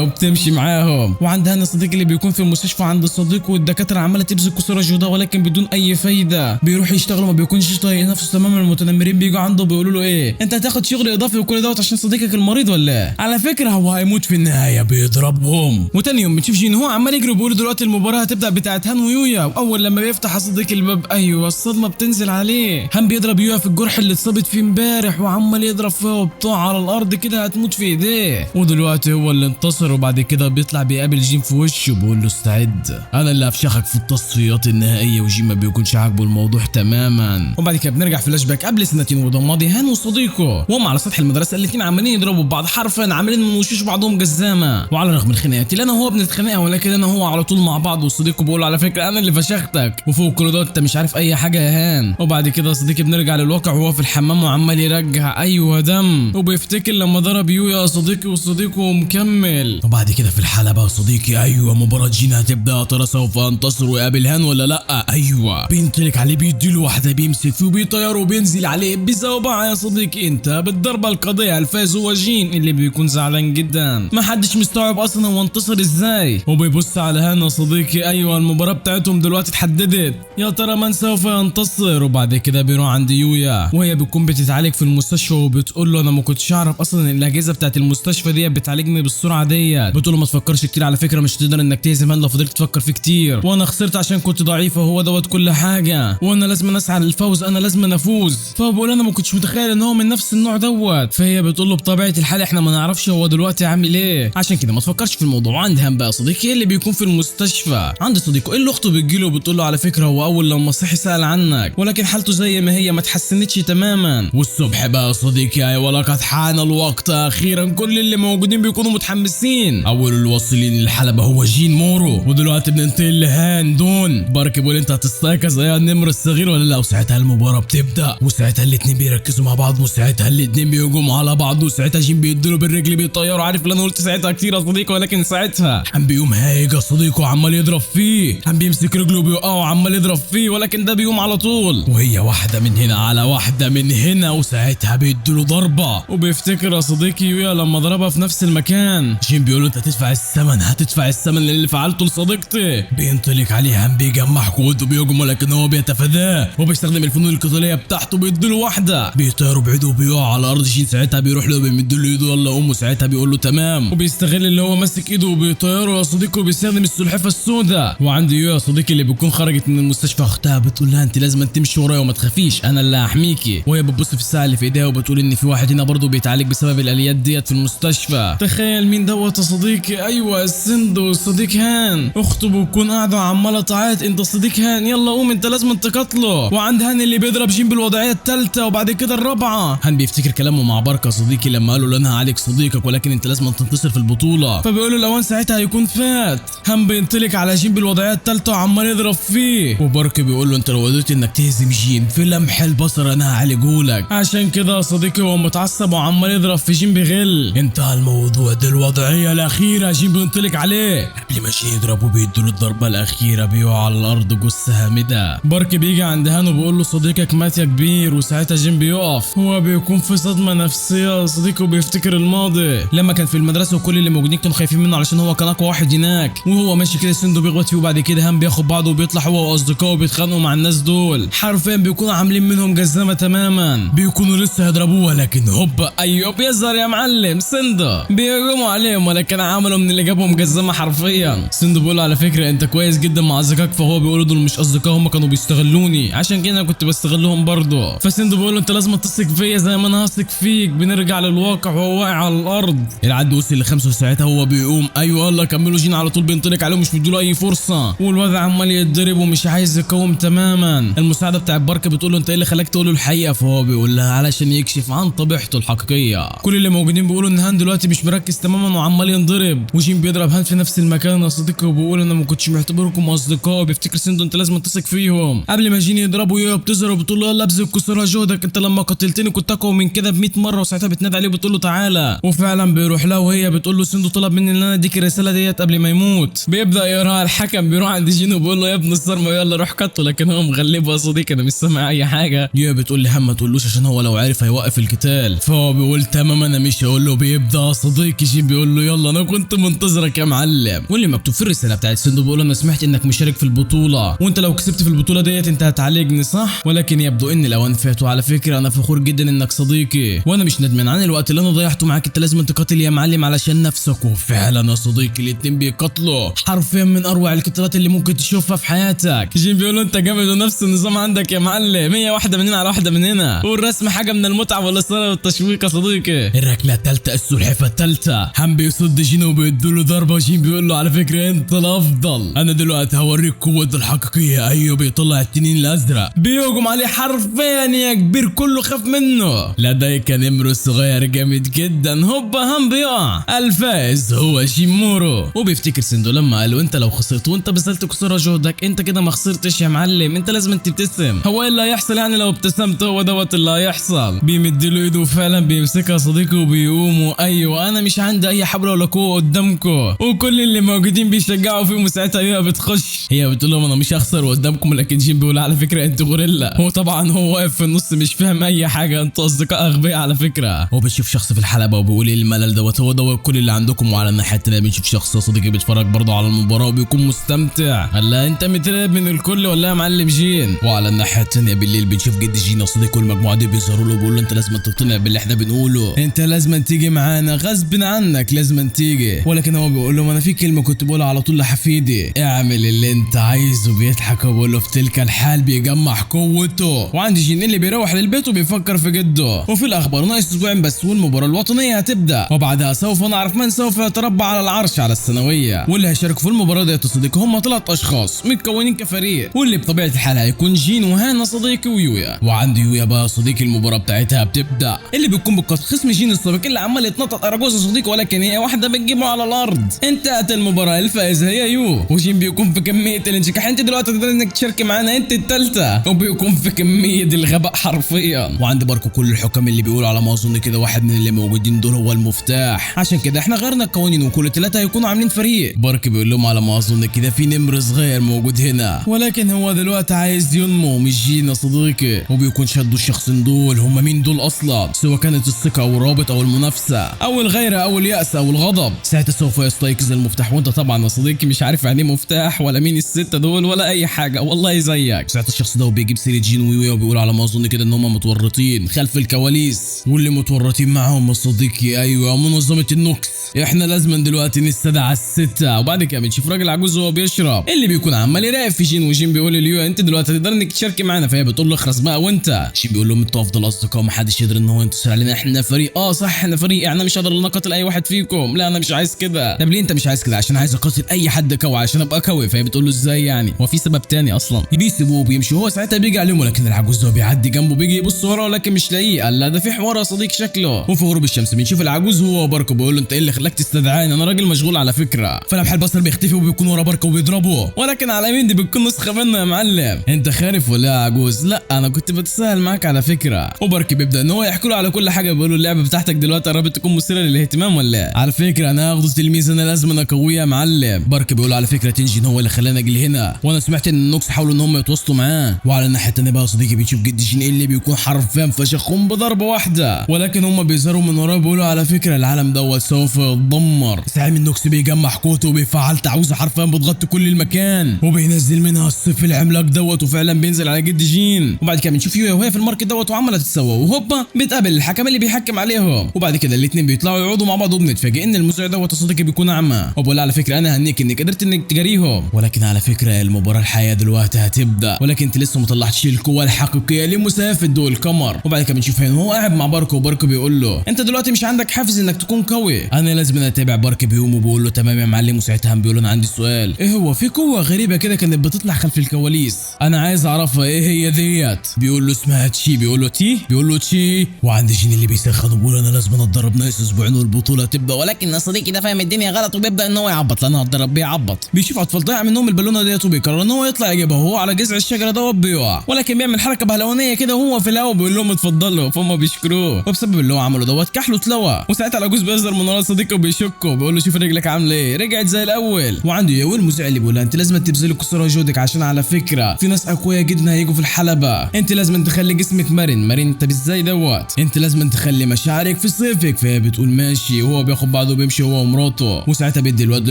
وبتمشي معاهم. وعندها هنا صديقي اللي بيكون في المستشفى عند صديقه، والدكاتره عماله تبذل كسور جهدها ولكن بدون اي فايده. بيروح يشتغل ما بيكونش طايق نفسه تماما. المتنمرين بيجوا عنده بيقولوا له ايه انت هتاخد شغل اضافي وكل دوت عشان صديقك المريض ولا ايه؟ على فكره هو هيموت في النهايه. بيضربهم. وتاني يوم بنشوف جين هو عمال يجري وبيقول دلوقتي المباراه هتبدا بتاعت هان ويويا. واول لما بيفتح صديقي الباب ايوه الصدمه بتنزل عليه. هان بيضرب يويا في الجرح اللي اتصابت فيه امبارح، وعمال يضرب فيها وبتقع على الارض كده هتموت في ايديه. ودلوقتي هو اللي انتصر. وبعد كده بيطلع بيقابل جين في وشه وبيقول له استعد انا اللي هفشخك في التصفيات النهائيه. وجين ما بيكونش عاجبه الموضوع تماما. وبعد كده بنرجع فلاش باك قبل سنتين وده ماضي هان وصديقه وهم على سطح المدرسه. الاثنين عمالين يضربوا ببعض حرفيا، عاملين من وشوش بعضهم جزامه. وعلى الرغم من الخناقات اللي انا وهو بنتخانقها، ولكن انا وهو على طول مع بعض. وصديقه بيقول على فكره انا اللي فشختك، وفوق كل ده انت مش عارف اي حاجه يا هان. وبعد كده صديقي بنرجع للواقع وهو في الحمام وعمال يرجع ايوه دم، وبيفتكر لما ضرب يويا صديقي وصديقه مكمل. وبعد كده في الحلبه صديقي ايوه مباراه جين هتبدا. يا ترى سوف ينتصر ويقابل هان ولا لا؟ ايوه بينطلق عليه بيديله واحده بيمسك فيه وبيطيره وبينزل عليه بزوبعه. يا صديقي انت بالضربه القاضيه الفاز هو جين اللي بيكون زعلان جدا. ما حدش مستوعب اصلا هو انتصر ازاي. وبيبص على هان. يا صديقي ايوه المباراه بتاعتهم دلوقتي اتحددت، يا ترى من سوف ينتصر. وبعد كده بيروح عند يويا وهي بتكون بتتعالج في المستشفى، وبتقول له انا ما كنتش اعرف اصلا ان الاجهزه بتاعت المستشفى دي بتعالجني بالسرعه ديت. بتقول له ما تفكرش كتير، على فكره مش هتقدر انك تهزم هان لو فضلت تفكر فيه كتير، وانا خسرت عشان كنت ضعيفه وهو دوت كل حاجه، وانا لازم اسعى للفوز، انا لازم افوز. فهو بيقول انا ما كنتش متخيل ان هو من نفس النوع دوت. فهي بتقول له بطبيعه الحال احنا ما نعرفش هو دلوقتي عامل ايه، عشان كده ما تفكرش في الموضوع. وعند هان بقى صديقي اللي بيكون في المستشفى عند صديقه اللي اخته بتجيله وبتقول له على فكره هو اول لما صحي سال عنك، ولكن حالته زي ما هي ما اتحسنتش تماما. والصبح بقى صديقي ايوه لقد حان الوقت اخيرا. كل اللي موجودين بيكونوا متحمسين. اول الواصلين للحلبه هو جين مورو. ودلوقتي بننتقل لهان دون. بارك بيقول انت هتستيقظ يا النمر الصغير ولا لا؟ وساعتها المباراه بتبدا، وساعتها الاثنين بيركزوا مع بعض، وساعتها الاثنين بيهجموا على بعض، وساعتها جين بيديله بالرجل بيطيروا. عارف اللي انا قلت ساعتها كتير يا صديقي، ولكن ساعتها عم بيقوم هايج يا صديقي وعمال يضرب فيه، عم بيمسك رجله بيوقعه وعمال يضرب فيه، ولكن ده بيقوم على طول. وهي واحده من هنا على واحده من هنا، وساعتها بيديله ضربه. وبيفتكر يا صديقي يويا لما ضربها في نفس المكان. جين بيقول له انت هتدفع الثمن، هتدفع الثمن اللي فعلته لصديقتي. بينطلق عليه عم بيجمع قوته بيهجم، ولكن هو بيتفاداه وبيستخدم الفنون القتاليه بتاعته. بيديله واحده بيطيروا بعيد وبيقع على ارض. جين ساعتها بيروح له بيمدله ايده يلا قوم، وساعتها بيقول له تمام، وبيستغل اللي هو ماسك ايده وبيطيره يا صديقي وبيستخدم السلحفاه السوداء. وعند يويا صديقي اللي بتكون خرجت من المستشفى اختها بتقول لها انت لازم تمشي ورايا وما تخافيش انا اللي هحميكي. وهي بتبص في الساعه اللي في ايديها وبتقول ان في واحد هنا برضه بيتعالج بسبب الاليات ديت في المستشفى. تخيل مين دوت يا صديقي؟ ايوه السندو صديق هان. اخته بتكون قاعده وعماله تعيط انت صديق هان يلا قوم انت لازم تقاتله. وعند هان اللي بيضرب جين بالوضعيه الثالثه وبعد كده الرابعه. هان بيفتكر كلامه مع باركا صديقي لما قالوا له انا هعالج صديقك ولكن انت لازم تنتصر في البطوله، فبيقول له الاوان ساعتها هيكون فات. هان بينطلق على جين بالوضعيه الثالثه وعمال يضرب فيه، وباركا بيقول له انت لو قدرت انك تهزم جين في لمح البصر انا هعالجهولك. عشان كده يا صديقي هو متعصب وعمال يضرب في جين بغل. انتهى الموضوع. دي الوضعيه الاخيره. جين بينطلق عليه قبل ما جين يضربه بيديله الضربه الاخيره بيقع على الارض جثه هامده. بارك بيجي عند هان وبيقول له صديقك مات يا كبير. وساعتها جين جين بيقف. هو بيكون في صدمه نفسيه يا صديقي وبيفتكر الماضي لما كان في المدرسه وكل اللي موجودين كانوا خايفين منه علشان هو كان اقوى واحد هناك، وهو ماشي كده سندو بيخبط فيه وبعد كده هم بياخد بعضه وبيطلع هو واصدقائه بيتخانقوا مع الناس دول. حرفيا بيكونوا عاملين منهم جزمه تماما، بيكونوا لسه هيضربوه لكن هوبا ايوه بيظهر يا معلم سندو بيهجموا عليهم، ولكن عملوا من اللي جابهم جزمه حرفيا. سندو بيقول على فكره انت كويس جدا مع اصدقائك، فهو بيقول دول مش اصدقاء هم كانوا بيستغلوني عشان كده انا كنت بستغلهم برضه. فسندو بيقول له انت لازم تثق فيا زي ما انا هثق فيك. بنرجع للواقع وهو واقع على الارض. العد وصل ل5 ساعتها هو بيقوم ايوه يلا كملوا. جين على طول بينطلق عليه مش مديله اي فرصه، والوضع عمال يتضرب ومش عايز يقاوم تماما. المساعده بتاع بارك بتقول له انت ايه اللي خلاك تقول له الحقيقه، فهو بيقول لها علشان يكشف عن طبيعته الحقيقيه. كل اللي موجودين بيقولوا ان هان دلوقتي مش مركز تماما وعمال ينضرب، وجين بيضرب هان في نفس المكان يا صديقي وبيقول انا ما كنتش معتبركم اصدقاء. بيفتكر سندو انت لازم تثق فيهم. قبل ما جين يضربه هي بتظهر وبتقول له يلا ابذل كسرى جهدك، انت لما قتلتني كنت اقوى من كده ب100 مره. وساعتها بتنادي عليه بتقول له تعالى، وفعلا بيروح لها وهي بتقول له سندو طلب مني ان انا اديك الرساله ديت قبل ما يموت. بيبدا يقراها الحكم بيروح عند جين وبيقول له يا ابن الصرمه يلا روح قتله، لكن هو مغلبه يا صديقي انا مش سامع اي حاجه. هي بتقول لي هم ما تقولوش عشان هو لو عرف هيوقف القتال، فهو بيقول تمام انا مش هقول له. بيبدا صديقي جين بيقول له يلا انا كنت منتظرك يا معلم. واللي مكتوب في الرساله بتاعت سندو بيقول انا سمعت انك مشارك في البطوله، وانت لو كسبت في البطوله ديت انت هتعالجني صح، ولكن يبدو ان الاوان فات. وعلى فكره انا فخور جدا انك صديقي وانا مش ندمان عن الوقت اللي انا ضيعته معاك. انت لازم تقاتل يا معلم علشان نفسك. وفعلا يا صديقي الاتنين بيقاتلوا حرفيا من اروع القتالات اللي ممكن تشوفها في حياتك. جين بيقول له انت جامد ونفس النظام عندك يا معلم، هي واحده من هنا على واحده من هنا، والرسم حاجه من المتعه والاثاره والتشويق يا صديقي. الركله الثالثه السلحفاه الثالثه هم بيصد جين وبيديله ضربه. جين بيقول له على فكره انت الافضل، انا دلوقتي هوريك قوتي الحقيقيه. ايوه بيطلع التنين الازرق بيهجم عليه حرفيا يا كبير كله خاف منه. لديك نمر صغير جامد جدا هوبا هم بيقع. الفائز هو شيمورو. وبيفتكر سندو لما قال له انت لو خسرت وانت بذلت كسرى جهدك انت كده ما خسرتش يا معلم، انت لازم تبتسم. هو ايه اللي هيحصل يعني لو ابتسمت؟ هو دوت اللي هيحصل. بيمد له ايده وفعلا بيمسكها صديقي وبيقوم. ايوه انا مش عندي اي حبل ولا قوه قدامكم، وكل اللي موجودين بيشجعوا فيه. وساعتها هي بتخش هي بتقول لهم انا مش هخسر قدامكم، لكن جين بيقول على فكره انت غوريلا. هو طبعا هو واقف في النص مش فاهم اي حاجه، انتوا اصدقاء اغبياء على فكره. هو بتشوف شخص في الحلبه وبيقول ايه الملل دوت، هو دوت كل اللي عندكم. وعلى الناحيه الثانيه بنشوف شخص صديقي بيتفرج برضه على المباراه وبيكون مستمتع. هلا انت مترعب من الكل ولا يا معلم جين؟ وعلى الناحيه الثانيه بالليل بنشوف جد جين يا صديقي والمجموعه دي بيظهروا له بيقولوا له انت لازم تقتنع باللي احنا بنقوله، انت لازم تيجي معانا غصب عنك لازم تيجي. ولكن هو بيقول لهم انا في كلمه كنت بقولها على طول لحفيدي، اعمل اللي انت عايزه. بيضحك وبيقول له في تلك الحال بيجمع قوته. وعند جين اللي بيروح للبيت وبيفكر في جده. وفي الاخبار ناقص اسبوعين بس والمباراه الوطنيه هتبدا، وبعدها سوف نعرف من سوف يتربع على العرش على الثانويه. واللي هيشاركوا في المباراه دي يا صديقي هم 3 اشخاص متكونين كفريق، واللي بطبيعه الحال هيكون جين وهانا صديقي ويويا. وعند يويا بقى صديقي المباراه بتاعتها بتبدا، اللي بيكون بقتل خصم جين السابق اللي عمال يتنطط اراجوز يا صديقي، ولكن هي واحده بتجيبه على الارض. انتهت المباراه الفائز هي يو، وجين بيكون في كميه الانشكاح. انت دلوقتي تقدر انك تشاركي معانا انت الثالثه، وبيكون في كميه الغباء حرفيا. وعند باركو كل الحكام اللي بيقولوا على ما اظن كده واحد من اللي موجودين دول هو المفتاح، عشان كده احنا غيرنا القوانين وكل 3 هيكونوا عاملين فريق. بارك بيقول لهم على ما اظن كده في نمر صغير موجود هنا، ولكن هو دلوقتي عايز ينمو مش جين يا صديقي. وبيكون شدوا الشخصين دول هم مين دول اصلا، سواء كانت الثقه او الرابط او المنافسه او الغيره او الياس او الغضب. ساعتها سوف يستيقظ المفتاح، وانت طبعا يا صديقي مش عارف يعني مفتاح ولا مين ال6 دول ولا اي حاجه والله زيك. ساعتها الشخص ده بيجيب سيره جين ويويا وبيقول على ما اظن كده ان هم متورطين خلف الكواليس، واللي متورطين معاهم يا صديقي ايوه منظمه النوكس. احنا لازم دلوقتي نستدعى ال6. وبعد كده بنشوف راجل عجوز وهو بيشرب اللي بيكون عمال يراقب في جين، وجين بيقول ليويا انت دلوقتي تقدر انك تشاركي معانا، فهي بتقول له اخرس بقى. وانت جين بيقول لهم انتوا افضل اصدقاء محدش يقدر ان هو ينتصر علينا، احنا فريق. صح احنا فريق، يعني انا مش هقدر اقاتل اي واحد فيكم. لا انا مش عايز كده. طب ليه انت مش عايز كده؟ عشان عايز اقاتل اي حد قوي عشان ابقى قوي. فهي بتقول له ازاي يعني؟ هو في سبب تاني اصلا؟ بيسيبوه وبيمشي. هو ساعتها بيجي عليهم، ولكن العجوز ده بيعدي جنبه بيجي يبص وراه ولكن مش لاقيه. قال لا ده في حوار يا صديق شكله. وفي غروب الشمس بنشوف العجوز هو وباركو بيقول له انت ايه اللي خلاك تستدعاني؟ انا راجل مشغول على فكره. فلمح البصر بيختفي وبيكون ورا باركو وبيضربه، ولكن على مين دي بتكون نسخه منه يا معلم. انت خارف ولا يا عجوز؟ لا انا كنت بتساهل معاك على فكره. وباركو بيبدا ان هو يحكي له على كل حاجه، بيقول له اللعبه بتاعتك دلوقتي قربت تكون مثيره للاهتمام ولا؟ على فكره انا هاخده تلميذ، انا لازم اقويه يا معلم. باركو بيقول على فكره تنجين هو اللي خلانا اجي هنا، وانا سمعت ان النوكس حاولوا ان هم يتواصلوا معاه. وعلى الناحيه الثانيه بقى صديقي بنشوف جد جين اللي بيكون حرفيا فشخهم بضربه واحده، ولكن هم بيظهروا من وراه بيقولوا على فكره العالم دوت سوف يتدمر. زعيم النوكس بيجمع قوته وبيفعل تعويذه حرفيا بتغطي كل المكان وبينزل منها الصيف العملاق دوت، وفعلا بينزل على جد جين. وبعد كده بنشوف يويا وهي في الماركت دوت وعماله تتسوى، وهوبا بتقابل الحكم اللي بيحكم عليهم، وبعد كده الاثنين بيطلعوا يقعدوا مع بعض، وبنتفاجئ ان المذيع دوت صديقي بيكون اعمى، وبقول على فكره انا هنيك انك قدرت انك تجاريهم، ولكن على فكره المباراه الحقيقيه دلوقتي هتبدا، ولكن انت لسه ما طلعتش القوه الحقيقيه لمسافه ضوء القمر. وبعد كده بنشوف هنا هو قاعد مع باركو، وباركو بيقول له انت دلوقتي مش عندك حافز انك تكون قوي، انا لازم اتابع. باركو بيقوم وبيقول له تمام يا معلم، وساعتها بيقول انا عندي سؤال، ايه هو في قوه غريبه كده كانت بتطلع خلف الكواليس، انا عايز اعرفها ايه هي ديت. بيقول له اسمها تشي، بيقول له تي، بيقول له تشي. وعندي جين اللي بيسخن وبيقول انا لازم اتدرب ناقص اسبوعين والبطوله تبدا، ولكن صديقي ده فاهم الدنيا غلط وبيبدا ان هو يعبط لان هتدرب بيعبط. بيشوف اطفال ضايع منهم البالونه ديت وبيقرر ان هو يطلع يجيبها وهو على جذع الشجره دوت بيقع، ولكن بيعمل حركه بهلوانيه كده وهو في الهواء بيقول لهم اتفضلوا، فهم بيشكروه، وبسبب اللي هو عمله دوت كحله اتلوى. وساعتها العجوز بيظهر من ورا صديقه وبيشكه بيقول له شوف رجلك عامله ايه، رجعت زي الاول. وعنده يويا المذيع اللي بيقول انت لازم تبذلي قصارى جهدك عشان على فكره في ناس اقوياء جدا هيجوا في الحلبه، انت لازم تخلي جسمك مرن انت ازاي دوت، انت لازم تخلي مشاعرك في صيفك. فهي بتقول ماشي، وهو بياخد بعضه وبيمشي هو ومراته، وساعتها بيدي الواد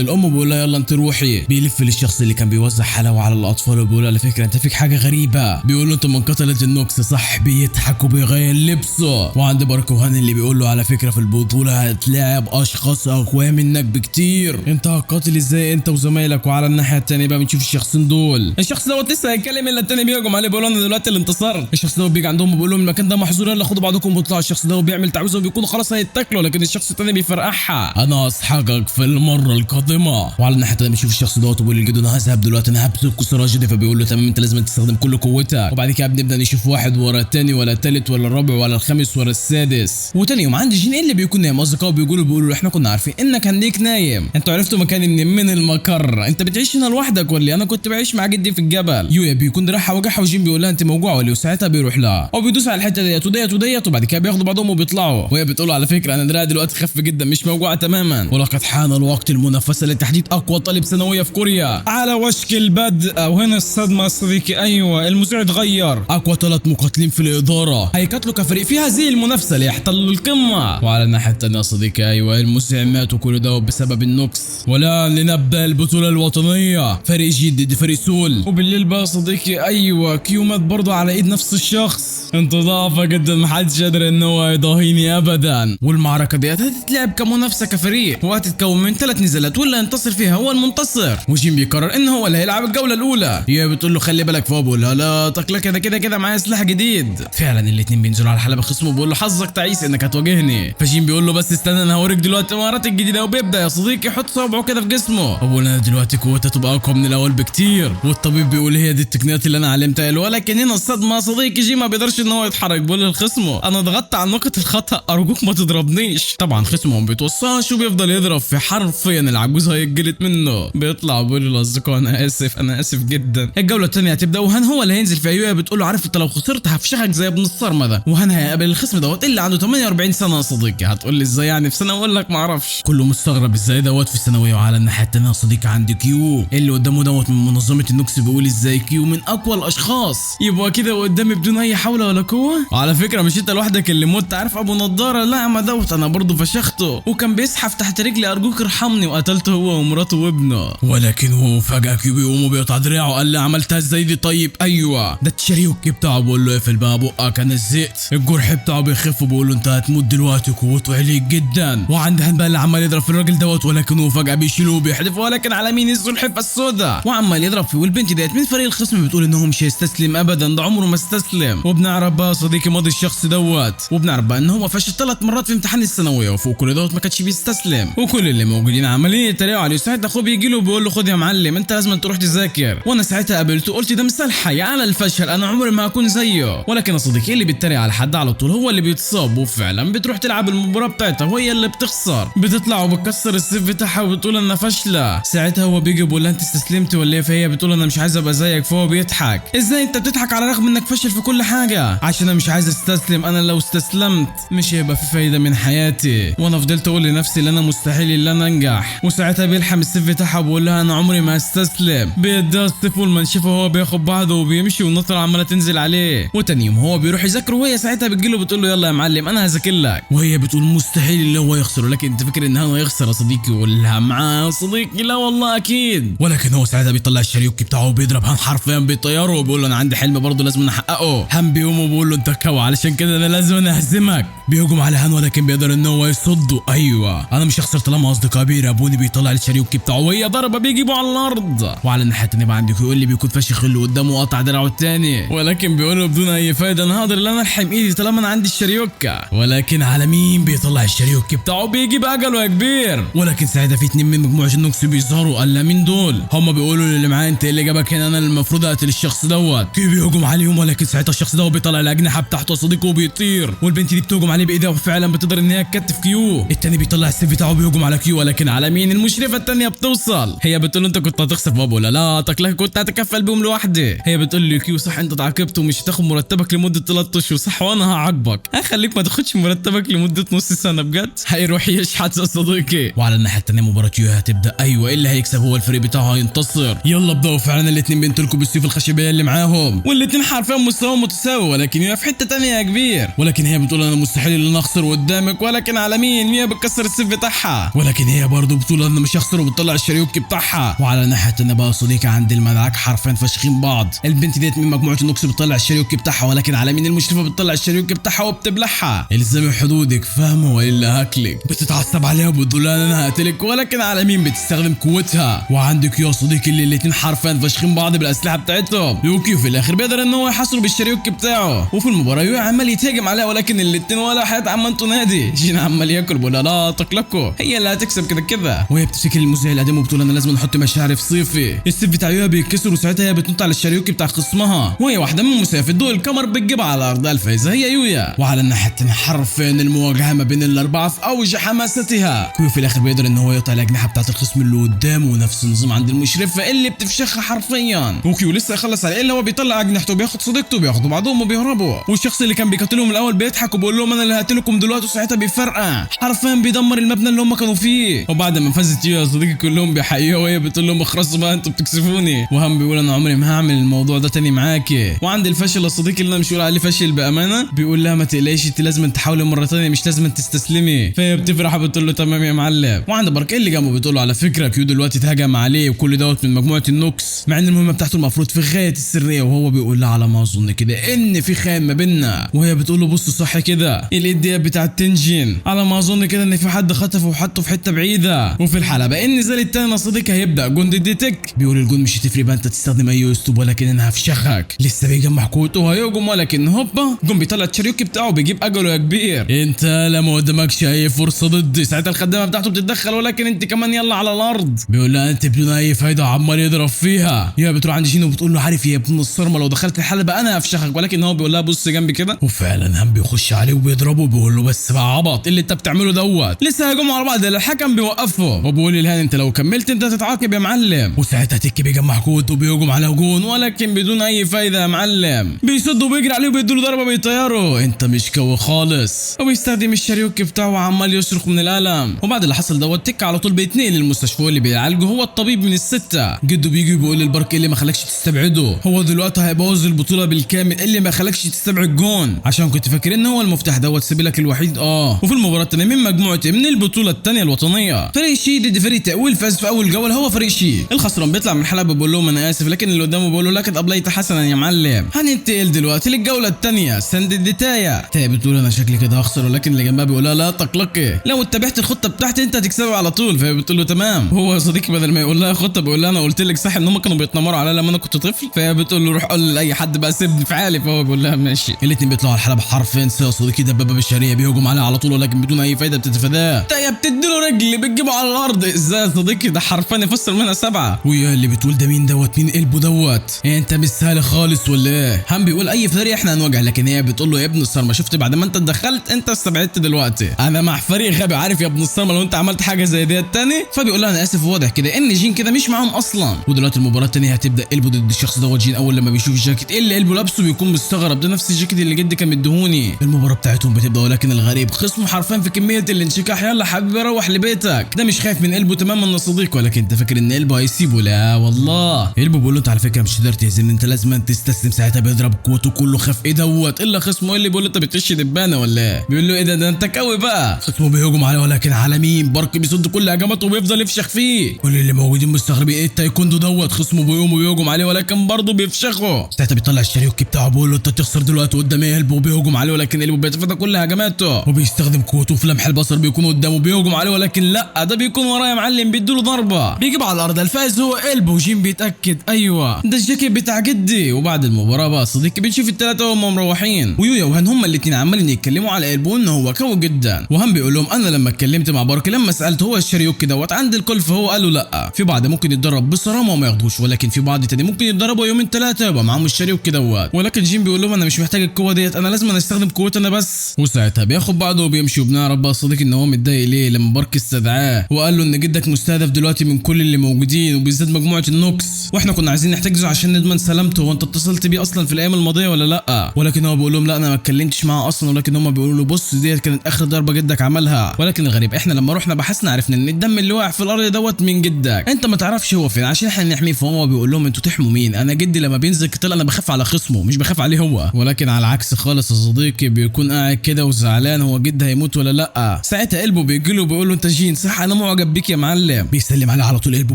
للام وبيقول لها يلا انت روحي. بيلف للشخص اللي كان بيوزع حلاوه على الاطفال وبيقول على فكره انت فيك حاجه غريبه، بيقول له انت من قتله النوكس صح، بيضحك وبيغير لبسه. وعند باركو هاني اللي بيقول له على فكره في البطوله هتلاعب اشخاص اقوياء منك بكتير، انت هتقاتل ازاي انت وزمايلك. وعلى الناحيه الثانيه بقى بنشوف الشخصين دول، الشخص دوت لسه هيتكلم الا الثاني بيهجم عليه بيقول انا دلوقتي اللي انتصرت. الشخص دوت بيجي عندهم وبيقول لهم المكان ده محظور يلا خدوا بعضكم وطلعوا. الشخص دوت بيعمل تعويذه وبيكونوا خلاص هيتاكلوا، لكن الشخص الثاني بيفرقعها انا اصحاك في المره القادمه. وعلى الناحيه الثانيه بنشوف الشخص دوت وبيقول للجدو انا هذهب دلوقتي انا هبذل قصارى جدي، فبيقول له تمام انت لازم تستخدم كل قوتك. وبعد كده بنبدا نشوف واحد ورا الثاني ولا الثالث ولا الرابع ولا الخامس ولا السادس. وتاني يوم عندي جين اللي بيكون نايم، اصدقائه بيقولوا له احنا كنا عارفين انك هنيك نايم، انتوا عرفتوا مكاني من المقر، انت بتعيش هنا لوحدك ولا انا كنت بعيش مع جدي في الجبل. يويا بيكون رايحه وجعها وجين بيقول لها انت موجوعه ولا، وساعتها بيروح لها او بيدوس على الحته ديت وديت وديت، وبعد كده بياخدوا بعضهم وبيطلعوا، وهي بتقول له على فكره انا دراعي دلوقتي خف جدا مش موجوعه تماما، ولقد حان الوقت المنافسه لتحديد اقوى طالب ثانويه في كوريا على وشك البدء. وهنا الصدمه يا صديقي، ايوه المذيع اتغير، اقوى 3 مقاتلين في الاداره هيقاتلوا كفريق في هذه المنافسه ليحتلوا القمه. وعلى الناحيه الثانيه يا صديقي ايوه المذيع مات وكل ده بسبب النوكس. والان لنبدا البطوله الوطنيه، فريق جي ضد فريق سول. وبالليل بقى يا صديقي ايوه كيو مات برضه على ايد نفس الشخص، انت ضعفه جدا محدش قادر ان هو يضاهيني ابدا. والمعركه ديت هتتلعب كمنافسه كفريق وهتتكون من 3 نزالات واللي هينتصر فيها هو المنتصر. وجين بيقرر ان هو اللي هيلعب الجوله الاولى، هي بتقول له خلي بالك فوق، بقول لها لا تقلق كده كده كده معايا سلاح جديد. فعلا الاثنين بينزلوا على حلبة خصمه وبيقول له حظك تعيس انك هتواجهني. فجين بيقول له بس استنى انا هوريك دلوقتي مهاراتي الجديده، وبيبدا يا صديقي يحط صوابعه كده في جسمه وبقول انا دلوقتي قوتي تبقى اقوى من الاول بكتير. والطبيب بيقول هي دي التقنيات اللي انا علمتها له، ولكن هنا الصدمه يا صديقي جين ما بيقدرش ان هو يتحرك، بيقول لخصمه انا ضغطت على نقطه الخطا ارجوك ما تضربنيش. طبعا خصمه ما بيتوصاش وبيفضل يضرب في حرفيا العجوز هيتجلد منه، بيطلع بيقول لاصدقائه انا اسف جدا. الجوله الثانيه هتبدا وهان هو اللي هينزل فيها. يويا بتقول له عارف انت لو خسرت هفشخك زي ابن الصرمه ده. وهان هيقابل الخصم دوت اللي عنده 48 سنه يا صديقي. هتقول لي ازاي يعني في سنه؟ اقول لك ما اعرفش، كله مستغرب ازاي دوت في الثانويه. وعلى الناحيه الثانيه يا صديقي عندي كيو اللي قدامه دوت من منظمه النوكس، بيقول ازاي كيو من اقوى الاشخاص يبقى كده قدامي بدون اي حول ولا قوه. وعلى فكره مش انت لوحدك اللي مت، عارف ابو نضاره؟ لا ما دوت انا برضه فشخته وكان بيزحف تحت رجلي ارجوك ارحمني، وقتلته هو ومراته وابنه. ولكن هو فجاه كيو بيقوم وبيقطع دراعه، قال لي عملتها ازاي دي؟ طيب ايوه ده التشاريوكي بتاعه، بقول له اقفل بقى بقك انا زهقت. الجرح بتاعه بيخف وبقول له انت هتموت دلوقتي قوته عليك جدا. وعند هان بقى اللي عمال يضرب في الراجل دوت، ولكن هو فجاه بيشيله وبيحدفه، ولكن على مين؟ السلحفاه السوداء، وعمال يضرب فيه. والبنت ديت من فريق الخصم بتقول ان هو مش هيستسلم ابدا، ده عمره ما استسلم. وبنعرف بقى صديقي ماضي الشخص دوت، وبنعرف بقى ان هو فشل 3 مرات في امتحان الثانويه، وفوق كل دوت ما كانش بيستسلم. وكل اللي موجودين عمالين يتريقوا عليه. ساعتها اخوه بيجي له بيقول له خد يا معلم انت لازم تروح تذاكر. وانا ساعتها قابلته قلت ده مثال حي على الفشل، انا عمري ما هكون زيه. ولكن يا صديقي اللي بيتريق على حد على طول هو اللي بيتصاب، وفعلا بتروح تلعب المباراه بتاعتها وهي اللي بتخسر، بتطلع وبتكسر السيف بتاعها وبتقول انا فاشله. ساعتها هو بيجي بيقول لها انت استسلمتي ولا ايه؟ فهي بتقول انا مش عايزه ابقى زيك. فهو بيضحك ازاي انت بتضحك على الرغم انك فاشل في كل حاجه؟ عشان انا مش عايز استسلم، انا لو استسلمت مش هيبقى في فايده من حياتي. وانا فضلت اقول لنفسي ان انا مستحيل ان انا انجح. وساعتها بيلحم السيف بتاعها وبقول لها انا عمري ما استسلم. بيديها السيف والمنشفه وهو بياخد بعضه وبيمشي والنطره عماله تنزل عليه. تاني يوم هو بيروح يذاكر وهي ساعتها بتجيله بتقول له يلا يا معلم انا هذاكر لك، وهي بتقول مستحيل اللي هو يخسر، ولكن انت فاكر ان هو يخسر يا صديقي؟ ولا معاه صديقي لا والله اكيد. ولكن هو ساعتها بيطلع الشريوكي بتاعه وبيضرب هان حرفيا بيطيره وبيقول له انا عندي حلم برضه لازم احققه. هان بيقوم وبيقول له انت كوا علشان كده انا لازم اهزمك. بيهجم على هان ولكن بيقدر ان هو يصده. ايوه انا مش هخسر طالما اصدقاء بيرابوني. بيطلع الشريوكي بتاعه وهي ضربه بيجيبه على الارض. وعلى الناحيه الثانيه بقى عندك يقول لي بيكون فشخ اللي قدامه وقطع دراعه الثاني، ولكن بيقول له بدون اي فايده انا هقدر ان انا الحم ايدي طالما انا عندي الشريوكا. ولكن على مين بيطلع الشريوكي بتاعه بيجيب اجله يا كبير. ولكن ساعتها في 2 من مجموعه النوكس بيظهروا. قال مين دول؟ هم بيقولوا للي معاه انت اللي جابك هنا، انا المفروض اقتل الشخص دوت. كيو بيهجم عليهم ولكن ساعتها الشخص دوت بيطلع الاجنحه بتاعته صديقه وبيطير، والبنت دي بتهجم عليه بايديها وفعلا بتقدر ان هي تكتف كيو. الثاني بيطلع السيف بتاعه بيهجم على كيو، ولكن على مين؟ المشرفه الثانيه بتوصل. هي بتقول له انت كنت هتخسر بابا ولا لا تكلك كنت هتكفل بيهم لوحدي. هي بتقول له كيو صح انت اتعاقبت ومش هتاخد مرتبك لمده 3 اشهر صح وانا هعاقبك، هخليك ما تاخدش مرتبك لمده نص سنه بجد. هيروح يشحت يا صديقي. وعلى الناحيه الثانيه مباراه كيو هتبدا. ايوه اللي هيكسب هو الفريق بتاعه هينتصر. يلا بداوا فعلا الاثنين بينطلقوا بالسيوف الخشبيه اللي معاهم، والاثنين حرفيا مستواهم متساوي، ولكن هي في حته ثانيه يا كبير. ولكن هي بتقول انا مستحيل ان انا اخسر قدامك، ولكن على مين؟ هي بتكسر السيف بتاعها، ولكن هي برضه بتقول انا مش هخسر وبتطلع الشريوكي بتاعها. وعلى الناحيه الثانيه بقى صديقي عند المدعك حرفيا فاشخين بعض. البنت ديت من مجموعه النوكس بتطلع الشريوكي بتاعها، ولكن على مين؟ المشرفه بتطلع الشريوكي بتاعها وبتبلعها. الزمي حدودك فاهمه والا هاكلك. بتتعصب عليها وبتقول انا هقتلك، ولكن على مين؟ بتستخدم قوتها. وعندك يا صديقي اللي الاثنين حرفيا فاشخين بعض بالاسلحه بتاعتهم. يوكي في الاخر بيقدر ان هو يحصره بالشريوكي بتاعه، وفي المباراه يوي عمال يتهاجم عليها، ولكن الاثنين ولا حياه عمال تنادي. جين عمال ياكل بيقول لا تقلقوا هي اللي هتكسب كده كده. وهي بتفتكر المذيع القديم وبتقول انا لازم نحط مشاعري في صيفي. السيف بتاع يويا بيتكسر وساعتها هي بتنط على الشريوكي بتاع خصمها، وهي واحده من مسافه ضوء القمر بتجيبها على ارضها الفايزه هي يويا. وعلى الناحيه الثانيه حرفيا المواجهه ما بين الاربعه في اوج حماستها. كيو في الاخر بيقدر ان هو يقطع الاجنحه بتاعت الخصم اللي قدامه، ونفس النظام عند المشرفه اللي بتفشخها حرفيا. وكيو لسه يخلص عليه الا هو بيطلع اجنحته وبياخد صديقته وبياخدوا بعضهم وبيهربوا، والشخص اللي كان بيقاتلهم الاول بيضحك وبيقول لهم انا اللي هقتلكم دلوقتي، وساعتها بيفرقع حرفيا بيدمر المبنى اللي هم كانوا فيه. وبعد ما فازت يا صديقي كلهم بيحيوها وهي بتقول لهم اخرسوا بقى انتوا بتكسفوني. وهم بيقول انا عمري ما هعمل الموضوع ده تاني معاكي. وعند الفشل يا صديقي اللي انا مش هقول عليه فشل بامانه بيقول لها ما تقلقيش انت لازم تحاولي مره ثانيه مش لازم تستسلمي. فهي بتفرح وبتقول له تمام يا معلم. وعند بارك اللي جنبه بتقول له على فكره كيو دلوقتي اتهجم عليه وكل دوت من مجموعه النوكس، مع ان المهمه بتاعته المفروض في غايه السريه. وهو بيقول لها على ما اظن كده ان في خان ما بيننا. وهي بتقول له بص صح كده الايديه بتاع التنجين على ما اظن كده ان في حد خطفه وحطه في حته بعيده. وفي الحلبه النزال الثاني يا صديقي هيبدا جند الديتك. بيقول الجند مش هتفرق بقى انت تستخدم اي اسلوب، ولكن انا هفشخك. لسه بيجمع قوته وهيهجم، ولكن هوبا جون بيطلع الشريوكي بتاعه بيجيب اجله يا كبير. انت لا ما قدامكش اي فرصه ضدي. ساعتها الخدامه بتاعته بتتدخل، ولكن انت كمان يلا على الارض. بيقول لها انت بدون اي فايده عمال يضرب فيها. هي بتروح عند جين وبتقول له عارف يا ابن الصرمه لو دخلت الحلبه انا هفشخك، ولكن هو بيقول لها بص جنبي كده. وفعلا هم بيخش عليه وبيضربه وبيقول له بس بقى عبط اللي انت بتعمله دوت. لسه هيجمعوا على بعض الحكم بيوقفه وبيقول للهان انت لو كملت انت هتتعاقب يا معلم. وساعتها تيكي بيجمع قوته وبيهجم على جون، ولكن بدون اي فايده يا معلم. بيصد وبيجري عليه وبيدوا له ضربه بيطيره. انت مش قوي خالص. وبيستخدم الشريوكي بتاعه وعمال يصرخ من الالم. وبعد اللي حصل دوت تيك على طول بيتنقل للمستشفى اللي بيعالجه هو الطبيب من السته. جده بيجي بيقول للبارك اللي ما خلكش تستبعده هو دلوقتي هيبوظ البطوله بالكامل اللي ما خلكش تستبعد جون، عشان كنت فاكر ان هو المفتاح دوت سبيلك الوحيد. وفي المباراه الثانيه من مجموعه من البطوله الثانيه الوطنيه فريق شي ضد فريق تأويل فاز في اول جوله هو فريق شي. الخسران بيطلع من الحلبه بيقول لهم انا اسف، لكن اللي قدامه بيقول له لقد ابليت حسنا يا معلم. هننتقل دلوقتي للجوله الثانيه سند الدتايا. تايا بتقول انا شكلي كده هخسر، ولكن اللي جنبها بيقول لها لا تقلقي لو اتبعت الخطه بتاعتي انت هتكسبها على طول. فهي بتقول له تمام. هو يا صديقي بدل ما يقول لها خطه بيقول لها انا قلت لك صح ان هم كانوا بيتنمروا عليا لما انا كنت طفل. فهي بتقول له روح قول لاي حد بقى سيبني في حالي. فهو بيقول لها ماشي. الاثنين بيطلعوا على الحلبه حرفيا يا صديقي دبابه بشريه بيهجم عليها على طول، ولكن بدون اي فايده بتتفاداه. تايا بتديله رجل بتجيبه على الارض. ازاي يا صديقي ده حرفيا يفسر منها 7. ويا اللي بتقول ده مين دوت مين قلبه دوت انت مش سهل خالص ولا ايه؟ هم بيقول اي فريق احنا هنواجه، لكن هي بتقول له يا ابن الصرمه شفت بعد ما انت اتدخلت انت استبعدت دلوقتي انا مع فريق غبي عارف يا ابن الصرمه لو انت عملت حاجه زي ديت تاني. فبيقول لها انا اسف واضح كده ان جين كده مش معاهم اصلا. ودلوقتي المباراه الثانيه هتبدا. قلبه ضد الشخص دوت. جين اول لما بيشوف الجاكيت اللي قلبه لابسه بيكون مستغرب ده نفس الجاكيت اللي جدي كان مديهوني. المباراه بتاعتهم بتبدا، ولكن الغريب خصمه حرفيا في كميه الانشكاح. يلا حبيبي روح بيتك. ده مش خايف من قلبه تماما يا صديقي، ولكن انت فاكر ان قلبه هيسيبه؟ لا والله. قلبه بيقول له انت على فكره مش قدرت تهزمني، انت لازم تستسلم. ساعتها بيضرب قوته كله، خاف ايه دوت الا خصمه اللي بيقول له انت بتغش دبانه ولا ايه؟ بيقول له ايه ده انت قوي بقى. خصمه بيهجم عليه، ولكن على مين؟ بارك بيصد كل هجماته وبيفضل يفشخ فيه. كل اللي موجودين مستغربين ايه التايكوندو دوت. خصمه بيقوم وبيهجم عليه ولكن برضه بيفشخه. ساعتها بيطلع الشاريوكي بتاعه بيقول له انت تخسر دلوقتي قدام قلبه، وبيهجم عليه ولكن قلبه بيتفادى كل هجماته وبيستخدم قوته في لمح البصر. بيكون قدامه بيهجم عليه ولكن لا، ده بيكون وراه يا معلم بيديله ضربه. بيجيب على الارض. الفائز هو قلبه، وجين بيتاكد ايوه ده الجاكيت بتاع جدي. وبعد المباراه بقى صديقي بنشوف الثلاثه وهم مروحين، ويويا وهان هما الاثنين عمالين يتكلموا على قلبه ان هو قوي جدا. وهان بيقول لهم انا لما اتكلمت مع بارك لما سالته هو الشاريوكي دوت عند الكل، فهو قال له لا، في بعض ممكن يتدرب بصرامه وما ياخدوش، ولكن في بعض تاني ممكن يتدربوا يومين ثلاثه يبقى معاهم الشاريوكي دوت. ولكن جين بيقول لهم انا مش محتاج القوه ديت، انا لازم استخدم قوتي انا بس. وساعتها بياخد بعضه وبيمشي. وبنعرف بقى صديقي ان هو متضايق ليه لما بارك استدعاه وقال له ان جدك مستهدف دلوقتي من كل اللي موجودين وبالذات مجموعه النوكس، واحنا كنا عايزين نحتجزه عشان نضمن سلامته. وانت اتصلت بيه اصلا في الايام الماضيه ولا لا؟ ولكن هو بيقول لهم لا انا ما اتكلمتش معاه اصلا. ولكن هم بيقولوا له بص ديت كانت اخر ضربه جدك عملها. ولكن الغريب احنا لما رحنا بحثنا عرفنا ان الدم اللي واقع في الارض دوت من جدك، انت ما تعرفش هو فين عشان احنا نحميه. فهو بيقول لهم انتوا تحموا مين؟ انا جدي لما بينزل قتال انا بخاف على خصمه مش بخاف عليه هو. ولكن على العكس خالص يا صديقي، بيكون قاعد كده وزعلان هو جد هيموت ولا لا. ساعتها قلبه بيجي له بيقول له انت جين صح انا معجب بيك يا معلم. بيسلم عليه على طول. قلبه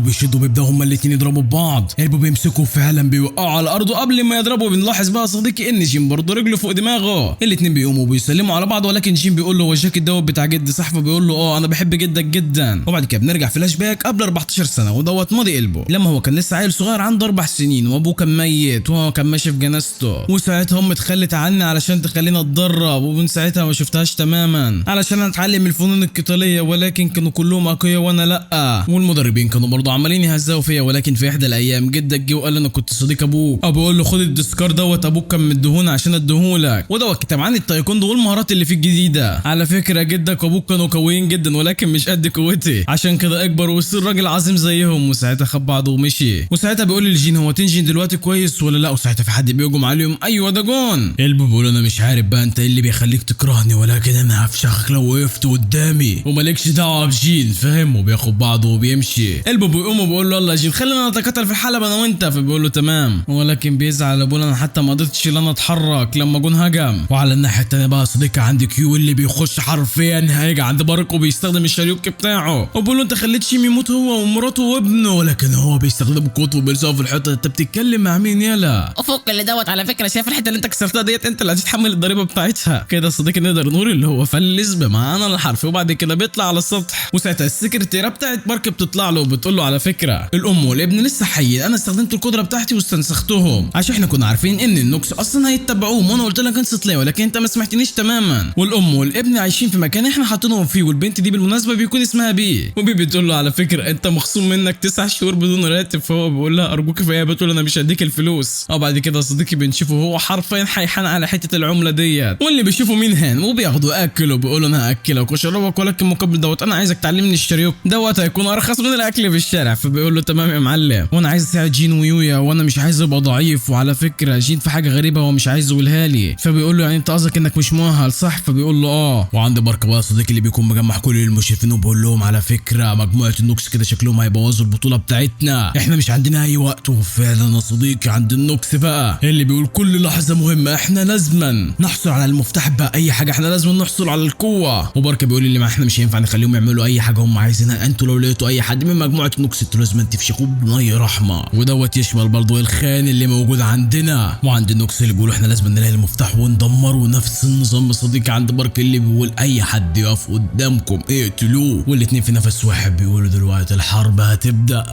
بيشدوا وبيبداوا هما الاثنين يضربوا ببعض. قلبه بيمسكوا فعلا بيوقعوا على الارض. وقبل ما يضربوا بنلاحظ بقى يا صديقي ان جين برضه رجله فوق دماغه. الاثنين بيقوموا وبيسلموا على بعض. ولكن جين بيقول له هو الجاكيت دوت بتاع جد صح؟ فبيقول له اه انا بحب جدك جدا. وبعد كده بنرجع فلاش باك قبل 14 سنه ودوت ماضي قلبه لما هو كان لسه عيل صغير عنده 4 سنين، وابوه كان ميت وهو كان ماشي في جنازته. وساعتها امي اتخلت عني علشان تخلينا اتدرب، ومن ساعتها ما شفتهاش تماما علشان اتعلم الفنون القتاليه. ولكن كانوا كلهم اقوياء وانا لا. والمدربين كانوا برضه عمالين يهزقوا فيا. ولكن في احدى الايام جدك جه وقال انا كنت صديق ابوك. ابو بقول له خد الديسكار دوت ابوك كان مديهوني عشان اديهولك، ودوت كتاب عن التايكوندو والمهارات اللي فيه الجديده. على فكره جدك وابوك كانوا قويين جدا ولكن مش قد قوتي، عشان كده اكبر ويصير راجل عظيم زيهم. وساعتها خد بعضه ومشي. وساعتها بيقول للجين هو تنجين دلوقتي كويس ولا لا؟ وساعتها في حد بيهجم عليهم. ايوه ده جون. قلبه بيقول انا مش عارف بقى انت ايه اللي بيخليك تكرهني، ولكن انا هفشخك لو وقفت قدامي ومالكش دعوه بجين فاهم. وبياخد بعضه وبيمشي. قلبه بيقوم وبيقول له يلا يا جين خلينا نتقاتل في الحلبه انا وانت. فبيقول له تمام. ولكن بيزعل بيقول انا حتى ما قدرتش ان انا اتحرك لما جون هجم. وعلى الناحيه الثانيه بقى صديقي عندي كيو اللي بيخش حرفيا هيجي عند بارك وبيستخدم الشاريوكي بتاعه. وبيقول له انت خليت شيم يموت هو ومراته وابنه، ولكن هو بيستخدم قوته وبيلزقه في الحيطه. انت بتتكلم مع مين يالا؟ افك اللي دوت على فكره شايف الحته اللي انت كسرتها ديت انت اللي هتتحمل الضريبه بتاعتها. كده صديقي نقدر نقول اللي هو فلس بمعنى الحرف. وبعد كده بيطلع على السطح. وساعتها السكرتيره بتاعت بارك بتطلع له وبتقول له على فكره الام والابن لسه حي، انا استخدمت القدره بتاعتي واستنسختهم عشان احنا كنا عارفين ان النوكس اصلا هيتبعوهم، وانا قلت لك انصت ليه ولكن انت ما سمعتنيش تماما. والام والابن عايشين في مكان احنا حاطينهم فيه، والبنت دي بالمناسبه بيكون اسمها بي. وبي بتقول له على فكره انت مخصوم منك 9 شهور بدون راتب. فهو بيقول لها ارجوك فهي بتقول انا مش هديك الفلوس. وبعد كده صديقي بنشوفه هو حرفيا حيحان على حته العمله ديت. واللي بيشوفه مين هان وبياخدوا اكل وبيقول انا هاكلك واشربك، ولكن مقابل دوت انا عايزك تعلمني الشاريوك دوت هيكون ارخص من الاكل في الشارع. فبيقول له تمام يا معلم. وانا عايز اساعد جين ويويا وانا مش عايز ابقى ضعيف. وعلى فكره جين في حاجه غريبه هو مش عايز يقولها لي. فبيقول له يعني انت قصدك انك مش مؤهل صح؟ فبيقول له اه. وعند بارك بقى صديقي اللي بيكون مجمع كل المشرفين وبيقول لهم على فكره مجموعه النوكس كده شكلهم هيبوظوا البطوله بتاعتنا، احنا مش عندنا اي وقت. وفعلا يا صديقي عند النوكس بقى اللي بيقول كل لحظه مهمه، احنا لازما نحصل على المفتاح بقى اي حاجه، احنا لازم نحصل على القوه. وبارك بيقول لي ما احنا مش هينفع نخليهم يعملوا اي حاجه هم عايزينها، انتوا لو لقيتوا اي حد من مجموعه النوكس انتوا لازم تفشخوه بميه رحمه. ودوت يشمل برضه الخان اللي موجود عندنا. وعند النوكس اللي بيقولوا احنا لازم نلاقي المفتاح وندمره. ونفس النظام صديقي عند بارك اللي بيقول اي حد يقف قدامكم اقتلوه. والاثنين في نفس واحد بيقولوا دلوقتي الحرب هتبدا.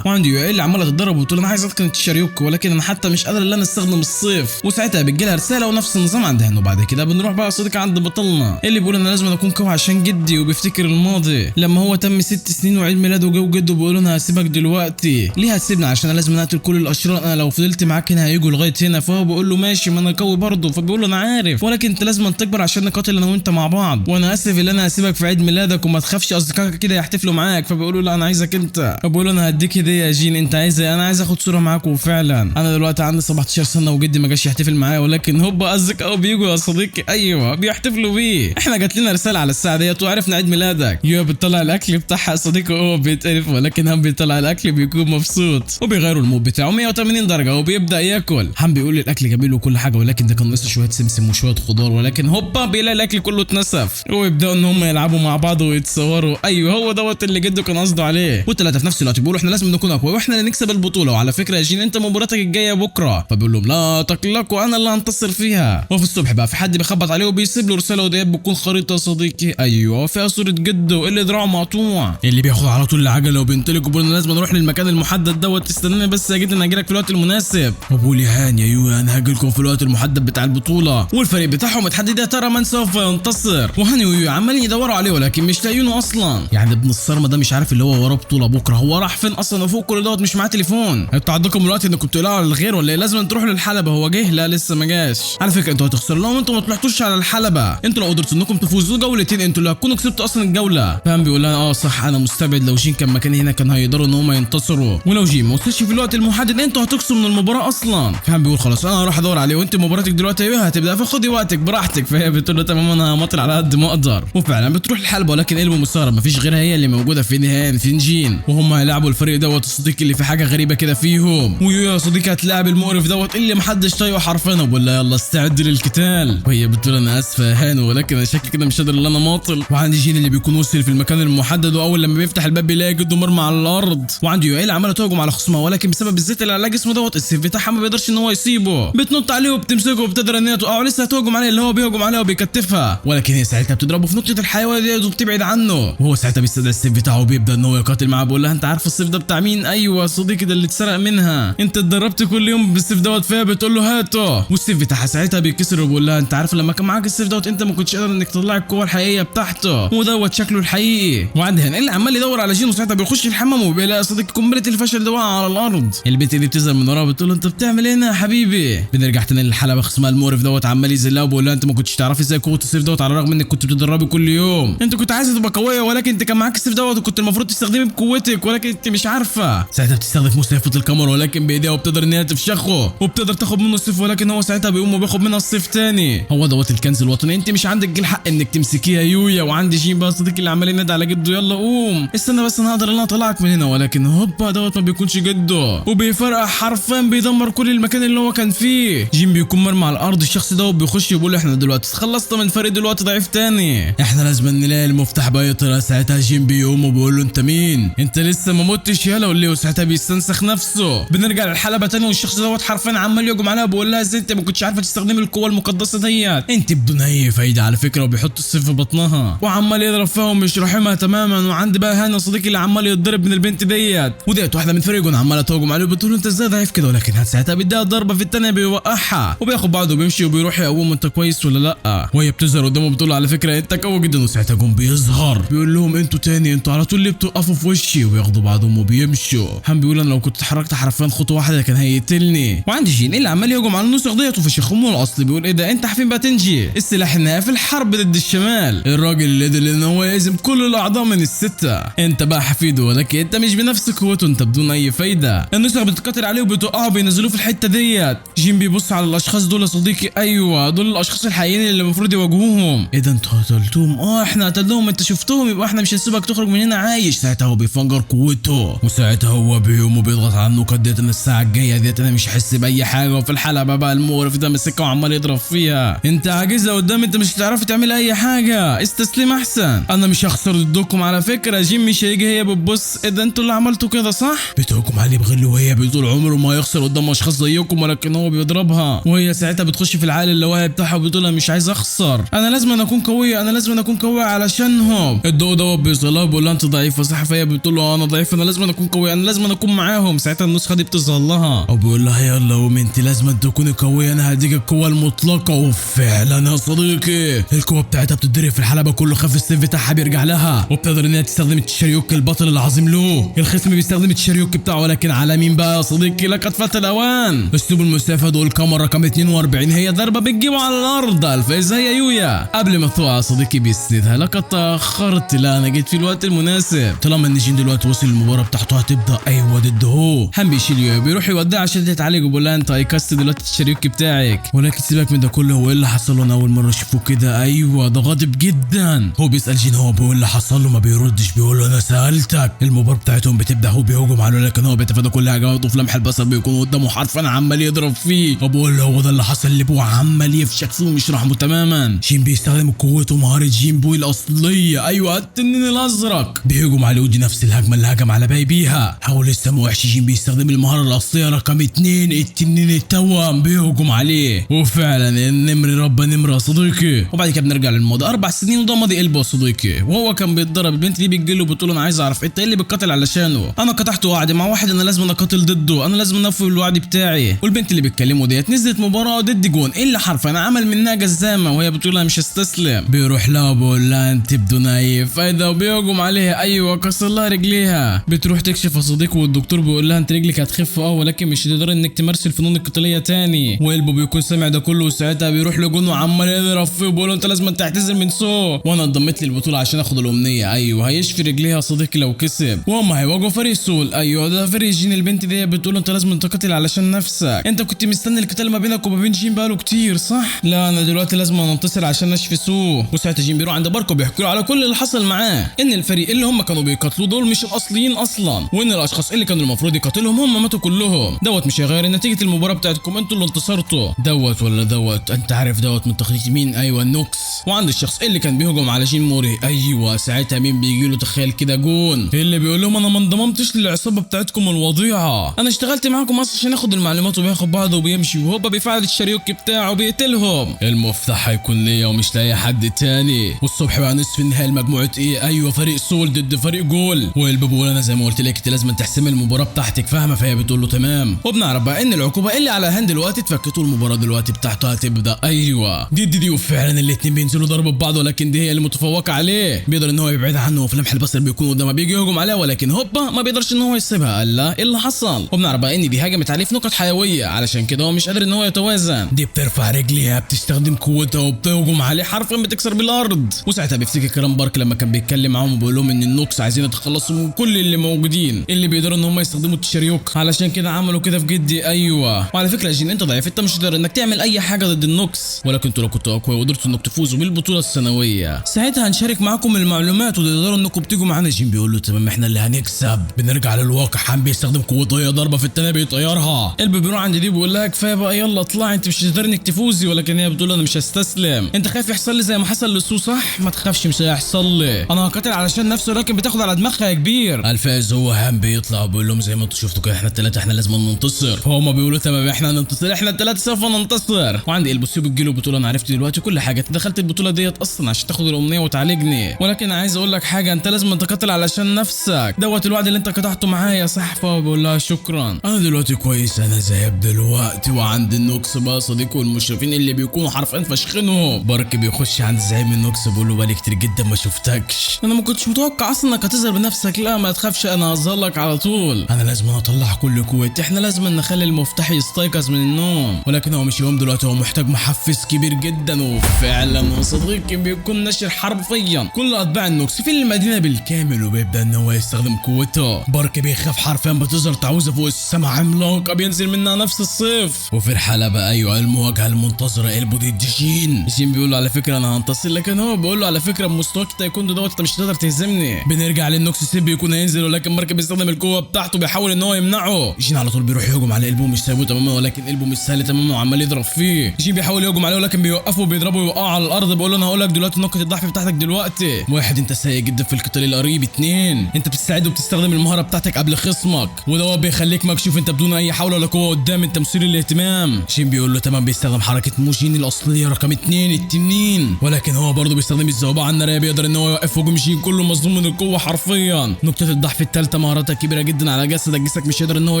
وعندي يوئيل اللي عماله تتضرب وتقول انا عايز اتقن الشاريوك ولكن انا حتى مش قادر ان انا استخدم الصيف. وساعتها بتجي لها رساله ونفس النظام عندها. وبعد كده بنروح بقى صديقي عند بطلنا اللي بيقول انا لازم اكون قوي عشان جدي، وبيفتكر الماضي لما هو تم 6 سنين وعيد ميلاده وجو جده. بيقول انا هسيبك دلوقتي. ليه هتسيبني؟ عشان انا لازم اقتل كل الاشرار، انا لو فضلت معاك هنا هيجوا لغايه هنا. فهو بيقول له ماشي ما انا قوي برضه. فبيقول له انا عارف ولكن انت لازم تكبر عشان نقاتل انا وانت مع بعض، وانا اسف ان انا هسيبك في عيد ميلادك وما تخافش اصدقائك كده يحتفلوا معاك. فبيقول له لا انا عايزك انت. فبيقول له انا هديك هديه يا جين انت عايز ايه؟ انا عايز اخد صوره معاك. وفعلا انا دلوقتي عندي 17 سنه وجدي ما جاش يحتفل معايا، ولكن هوبا اصدقائه بيجوا يا صديقي. ايوه بيحتفلوا بيه. احنا جات لنا رساله على الساعه ديت وعرفنا عيد ميلادك. صحتك. يويا بتطلع الاكل بتاعها يا صديقي وهو بيتقرف، ولكن هم بيطلع الاكل بيكون مبسوط وبيغيروا المود بتاعه 180 درجه وبيبدا ياكل. هم بيقول الاكل جميل وكل حاجه، ولكن ده كان ناقص شويه سمسم وشويه خضار، ولكن هوبا بيلاقي الاكل كله اتنسف ويبداوا ان هم يلعبوا مع بعض ويتصوروا. ايوه هو دوت اللي جده كان قصده عليه. والثلاثه في نفس الوقت بيقولوا احنا لازم نكون اقوى واحنا اللي نكسب البطوله، وعلى فكره يا جين انت مباراتك الجايه بكره. فبيقول لهم لا تقلقوا انا اللي هنتصر فيها. وفي الصبح بقى في حد بيخبط عليه وبيسيب له رساله، وديت بتكون خريطه صديقي. ايوه فيها صوره جده اللي دراعه مقطوع، اللي بياخد على طول العجله وبينطلق وبيقول لنا لازم نروح للمكان المحدد دوت. تستناني بس يا جد انا هاجي لك في الوقت المناسب. وبقول يا هان يا يويا انا هاجي لكم في الوقت المحدد بتاع البطوله، والفريق بتاعهم اتحدد يا ترى من سوف ينتصر. وهاني ويويا عمالين يدوروا عليه ولكن مش لاقيينه اصلا. يعني ابن الصرمه ده مش عارف اللي هو وراه بطوله بكره، هو راح فين اصلا وفوق كل دوت مش معاه تليفون. انتوا عندكم الوقت انكم تقلقوا على الغير ولا ايه؟ لازم تروحوا للحلبه. هو جه؟ لا لسه ما جاش. على فكره انتوا هتخسروا لو انتوا ما طلعتوش على الحلبه. انتوا لو قدرتوا انكم تفوزوا جولتين انتوا اللي هتكونوا كسبتوا اصلا الجوله. فاهم بيقول لها صح انا مستبعد، لو جين كان مكاني هنا كان هيقدروا ان هم ينتصروا، ولو جين ما وصلش في الوقت المحدد انتوا هتخسروا من المباراه اصلا. فاهم بيقول خلاص انا هروح ادور عليه وانت مباراتك دلوقتي ايوه هتبدا فخدي وقتك براحتك. فهي بتقول له تمام انا همطل على قد ما اقدر. وفعلا بتروح الحلبه، ولكن قلبه مستغرب مفيش غيرها هي اللي موجوده في نهائي في جين، وهم هيلعبوا الفريق دوت الصديقي اللي في حاجه غريبه كده فيهم. ويا صديقي هتلاعب المقرف دوت اللي محدش طايقه حرفيا. بقول لها يلا استعد للقتال، وهي بتقول انا اسفه يا هانو ولكن انا شكلي كده مش قادر ان انا ماطل. وعندي جين اللي بيكون وصل في المكان المحدد، واول لما بيفتح الباب بيلاقي جده مرمى على الارض. وعندي يويا اللي عماله تهجم على خصمها، ولكن بسبب الزيت اللي على جسمه دوت السيف بتاعها ما بيقدرش ان هو يصيبه. بتنط عليه وبتمسكه وبتقدر ان هي توقعه، ولسه هتهجم عليه اللي هو بيهجم عليها وبيكتفها، ولكن هي ساعتها بتضربه في نقطه الحيويه ديت وبتبعد عنه. وهو ساعتها بيستدعي السيف بتاعه وبيبدا ان هو يقاتل معاه. بيقول لها انت عارف السيف ده بتاع مين؟ ايوه صديقي ده اللي اتسرق منها، انت اتدربت كل يوم بالسيف دوت. فيها بتقول له هاته، والسيف بتاعها ساعتها بيتكسر. وبيقول لها انت عارف لما كان معاك السيف دوت انت ما كنتش قادر انك تطلع القوه الحقيقيه بتاعته، ودوت شكله الحقيقي. وعندها هنا اللي عمال يدور على جين، وساعتها بيخش الحمام وبيلاقي صديقي قنبله الفشل ده واقعه على الارض. البنت دي بتظهر من وراه بتقول له انت بتعمل ايه هنا يا حبيبي؟ بنرجع تاني للحلبه، خصمها المقرف دوت عمال يذلها وبيقول لها انت ما كنتش تعرفي ازاي قوه السيف دوت على الرغم انك كنت بتدربي كل يوم. انت كنت عايزه تبقى قويه ولكن انت كان معاك السيف دوت وكنت المفروض تستخدمه بقوتك، ولكن انت مش عارفه. ساعتها بتستخدم مسلفه القمر ولكن بايديها وبتقدر ان هي تفشخه وبتقدر تاخد منه السيف، ولكن هو ساعتها بيقوم وبياخد منها السيف تاني. هو دوت الكنز الوطني، انت مش عندك الحق انك تمسكيها يويا. وعندي جين بقى صديقي اللي عمال ينادي على جده يلا قوم استنى بس انا هقدر ان انا اطلعك من هنا، ولكن هوبا دوت ما بيكونش جده وبيفرقع حرفيا بيدمر كل المكان اللي هو كان فيه. جين بيكون مرمى على الارض، الشخص دوت بيخش يقول احنا دلوقتي خلصنا من الفريق دلوقتي ضعيف تاني، احنا لازم نلاقي المفتاح باي طريقه. ساعتها جين بيقوم وبيقول له انت مين؟ انت لسه ما متش يالا ولا ايه؟ وساعتها بيستنسخ نفسه. بنرجع للحلبه تاني والشخص دوت حرفيا عمال يهجم عليها وبيقول لها ازاي انت ما كنتش عارفه تستخدمي القوه المقدسه ديت، انت بدون اي فايده على فكره. وبيحط السيف في بطنها وعمال يضرب فيها ومش رحمها تماما. وعندي بقى هاني صديقي اللي عمال يتضرب من البنت ديت، وديت واحده من فريقهم عماله تهجم عليه وبتقول له انت ازاي ضعيف كده، ولكن هات ساعتها بيديها ضربه في الثانيه بيوقعها وبياخد بعضه وبيمشي وبيروح يقوم انت كويس ولا لا. وهي بتظهر قدامه بتقول له على فكره انت قوي جدا. وساعتها جون بيظهر بيقول لهم انتوا تاني انتوا على طول ليه بتوقفوا في وشي، وياخدوا بعضهم وبيمشوا. هم بيقول انا لو كنت اتحركت حرفيا خطوه واحده كان هيقتلني. وعندي جين اللي عمال يهجم على النسخ ديت وفي شخمه الاصلي بيقول ايه ده انت حفين بقى تنجي السلاح النهائي في الحرب ضد الشمال، الراجل اللي قدر ان هو يهزم كل الاعضاء من السته. انت بقى حفيده ولكن انت مش بنفس قوته، انت بدون اي فايده. النسخ بتتكتر عليه وبتوقعه وبينزلوه في الحته ديت. جين بيبص على الاشخاص دول يا صديقي، ايوه دول الاشخاص الحقيقيين اللي المفروض يواجهوهم. ايه ده انتوا قتلتوهم؟ احنا قتلناهم، انت شفتهم يبقى احنا مش هنسيبك تخرج من هنا عايش. ساعتها هو بيفجر قوته، وساعتها هو بيقوم وبيضغط على النقط ديت ان الساعه الجايه ديت انا مش هحس باي حاجه. وفي الحلبه بقى المقرف ده مسكها وعمال يضرب فيها، انت عاجزه قدام، انت مش هتعرفي تعملي اي حاجه، استسلم احسن، انا مش هخسر ضدكم. على فكره جيم مش هيجي. هي بتبص ايه ده انتوا اللي عملتوا كده صح؟ بتهجم عليه بغل، وهي بتقول عمره ما هيخسر قدام اشخاص زيكم، ولكن هو بيضربها. وهي ساعتها بتخش في العقل اللاواعي بتاعها وبتقول انا مش عايز اخسر، انا لازم اكون قويه، انا لازم اكون قويه علشانهم. الضوء دوت بيظهر بيقول لها انت ضعيفه صح؟ فهي بتقول له انا ضعيفه، انا لازم اكون قويه، انا لازم اكون معاهم. ساعتها النسخه دي بتظهر لها وبيقول لها يلا قومي انت لازم تكوني قويه، انا هديك القوه المطلقه. وفعلا يا صديقي القوه بتاعتها بتتضرب في الحلبه، كله خاف السيف بتاعها بيرجع لها وبتقدر ان هي تستخدم التشاريوك البطل العظيم له. الخصم بيستخدم التشاريوك بتاعه، ولكن على مين بقى يا صديقي؟ لقد فات الاوان. اسلوب المستفاد والكاميرا رقم 42 هي ضربه بتجيبه على الارض. الفايزه هي يويا. قبل ما تقع يا صديقي بيسندها لقد تاخرت، لا انا جيت في الوقت المناسب. طالما ان جين دلوقتي وصل المباراه بتاعته هتبدا ايوه ضده هو. هم بيشيل يويا بيروح يوديها عشان تتعالج وبيقول لها انت ايكست دلوقتي التشاريوك بتاعك، ولكن سيبك من ده كله، هو ايه اللي حصل له؟ انا اول مره اشوفه كده. ايوه ده غاضب جدا. هو بيسال جين هو بيقول اللي حصل له ما بيردش، بيقول له انا سالتك. المباراه بتاعتهم بتبدا، هو بيهجم عليه لكن هو بيتفادى كل هجماته، في لمح البصر بيكون قدامه حرفيا عمال يضرب فيه، وبقول له هو ده اللي حصل اللي بوه عمال يفشك فيه ومش رحمه تماما. جين بيستخدم قوته ومهاره جين بوي الاصليه، ايوه التنين الازرق، بيهجم عليه ودي نفس الهجمه اللي هجم على باي بيها. هو لسه ما وحش، جين بيستخدم المهاره الاصليه رقم 2 التنين التوأم، بيهجم عليه وفعلا النمر ربى نمره يا صديقي. وبعد كده بنرجع للماضي 4 سنين، وده ماضي قلبه يا صديقي، وهو كان بيتضرب. البنت دي بتجي له بتقول له انا عايز اعرف انت ايه اللي بتقاتل علشانه؟ انا قطعت وعدي مع واحد انا لازم اقاتل ضده، انا لازم انفذ الوعد بتاعي. والبنت اللي بتكلمه ديت نزلت مباراه ضد جون اللي حرفيا عمل منها جزامه، وهي بتقول انا مش هستسلم. بيروح لها بيقول لها انت بدون اي فايده، وبيهجم عليها، ايوه كسر لها رجليها. بتروح تكشف يا صديقي، والدكتور بيقول لها انت رجلك هتخف ولكن مش هتقدر انك تمارسي الفنون القتاليه تاني. وقلبه بيكون سامع ده كله، وساعتها بيروح لجون وعمال يضرب فيه وبيقول له انت لازم تعتذر من سو، وانا انضميت للبطوله عشان اخد الامنيه. ايوه هيشفي رجليها يا صديقي لو كسب، وهم هيواجهوا فريق سول. ايوه ده فريق جين. البنت دي بتقول له انت لازم تقاتل علشان نفسك، انت كنت مستني القتال ما بينك وما بين جين بقاله كتير صح؟ لا انا دلوقتي لازم انتصر عشان نشفي سو. وساعتها جين بيروح عند باركو بيحكي له على كل اللي حصل معاه، ان الفريق اللي هم كانوا بيقاتلوه دول مش الاصليين اصلا، وان الاشخاص اللي كانوا المفروض يقاتلهم هم ماتوا كلهم. دوت مش هيغير نتيجه المباراه بتاعتكم، انتوا اللي انتصرتوا. دوت ولا دوت انت عارف دوت من تخطيط مين؟ ايوه النوكس. وعند الشخص اللي كان بيهجم على جين موري، ايوه ساعتها مين بيجي له؟ تخيل كده جون اللي بيقول لهم انا ما انضممتش للعصابه بتاعتكم الوضيعه، انا اشتغلت معاكم اصلا عشان اخد المعلومات، وبياخد بعضه وبيمشي، وهوبا بيفعل الشريوكي بتاعه وبيقتلهم. المفتاح هيكون ليا ومش لاي حد تاني. والصبح بقى نصف النهائي المجموعه ايه؟ ايوه فريق سول ضد فريق جول. والباب بيقول انا زي ما قلت لك انت لازم تحسمي المباراه بتاعتك فاهمه؟ فهي بتقول له تمام. وبنعرف بقى ان العقوبه اللي على هاند دلوقتي اتفكت، المباراه دلوقتي بتاعته هتبدا. ايوه دي وفعلا الاثنين بينزلوا ضرب ببعض، ولكن دي هي اللي متفوقه عليه. بيقدر ان هو يبعد عنه، وفي لمح البصر بيكون قدامه بيجي يهجم عليها، ولكن هوبا ما بيقدرش ان هو يسيبها. قال لا ايه اللي حصل؟ وبنعرف بقى ان دي هاجمت عليه في نقط حيويه، علشان كده هو مش قادر ان هو يتوازن. دي بترفع رجليها، بتستخدم قوتها وبتهجم عليه حرفيا بتكسر بالارض. وساعتها بيفتكر كلام بارك لما كان بيتكلم معاهم وبيقول لهم ان النوكس عايزين يتخلصوا من كل اللي موجودين اللي بيقدروا ان هم يستخدموا التشاريوك، علشان كده عملوا كده في جدي. ايوه وعلى فكره يا جين انت ضعيف، انت مش قادر انك تعمل اي حاجه ضد النوكس، ولكن انتوا لو كنتوا اقوياء وقدرتوا انك تفوزوا بالبطوله السنويه ساعتها هنشارك معاكم المعلومات وتقدروا انكم تيجوا معانا. جين بيقول له تمام احنا اللي هنكسب. بنرجع للواقع، حام بيستخدم قوته ضربه في الثانيه بيطيرها. قلب بيروح عند دي بيقول لها كفايه بقى يلا اطلعي انت مش هتقدري انك تفوزي، ولكن هي بتقول انا مش هستسلم. انت خايف يحصل لي زي ما حصل لسو صح؟ ما تخافش مش هيحصل لي، انا هقاتل علشان نفسه، لكن بتاخد على دماغها يا كبير. الفاز هو هام بيطلع وبيقول لهم زي ما انتم شفتوا كده احنا الثلاثه احنا لازم ننتصر. فهم بيقولوا تمام احنا هننتصر، احنا الثلاثه سوف ننتصر. وعندي البوسيو بتجيله بتقول انا عرفت دلوقتي كل حاجه، انت دخلت البطوله ديت اصلا عشان تاخد الامنيه وتعالجني، ولكن عايز اقول لك حاجه انت لازم تقاتل علشان نفسك، دوت الوعد اللي انت قطعته معايا صح؟ فهو بيقول لها شكرا انا دلوقتي كويس، انا ذاهب دلوقتي. وعند النوكس بقى صديقه والمشرفين اللي بيكونوا حرفيا فشخينه، بارك بيخش عند زعيم النوكس بيقول له بقالي كتير جدا ما شفتكش، انا ما كنتش متوقع اصلا انك هتظهر بنفسك. لا ما تخافش انا هظهر لك على طول، انا لازم اطلع كل قوتي، احنا لازم نخلي المفتاح يستيقظ من النوم، ولكن هو مش يوم دلوقتي، هو محتاج محفز كبير جدا. وفعلا صديقي بيكون نشر حرفيا كل اتباع النوكس في المدينه بالكامل، وبيبدا ان هو يستخدم قوته. بارك بيخاف حرفيا، بتظهر تعويذه فوق السماء عملاقه بينزل منها نفس الصيف. وفي الحلبه ايوه المواجهه المنتظره قلبه ضد جين. جين بيقول له على فكره انا هنتصر، لكن هو بيقول له على فكره بمستواك تايكوندو دوت انت مش هتقدر تهزمني. بنرجع للنوكس سيب بيكون هينزل، ولكن بارك بيستخدم القوه بتاعته بيحاول ان هو يمنعه. جين على طول بيروح يهجم على قلبه مش سايبه تماما، ولكن قلبه مش سهل تماما وعمال يضرب فيه. جين بيحاول يهجم عليه ولكن بيوقفه وبيضربه ويوقعه على الارض. بيقول له انا هقول لك دلوقتي نقطه الضعف بتاعتك دلوقتي. واحد انت سيء جدا في القتال القريب. اتنين انت بتستعد وبتستخدم المهاره بتاعتك قبل خصمك، وده بيخليك مكشوف انت بدون اي حول ولا قوه قدام، انت مثير للاهتمام. جين بيقول له تمام بيستخدم حركه موجين الاصليه رقم 2 التنين، ولكن هو برضه بيستخدم الزوبعه الناريه، بيقدر ان هو يوقف هجوم جين كله مصدوم من القوه حرفيا. نقطه الضعف الثالثه مهاراتك كبيره جدا على جسدك، جسمك مش قادر ان هو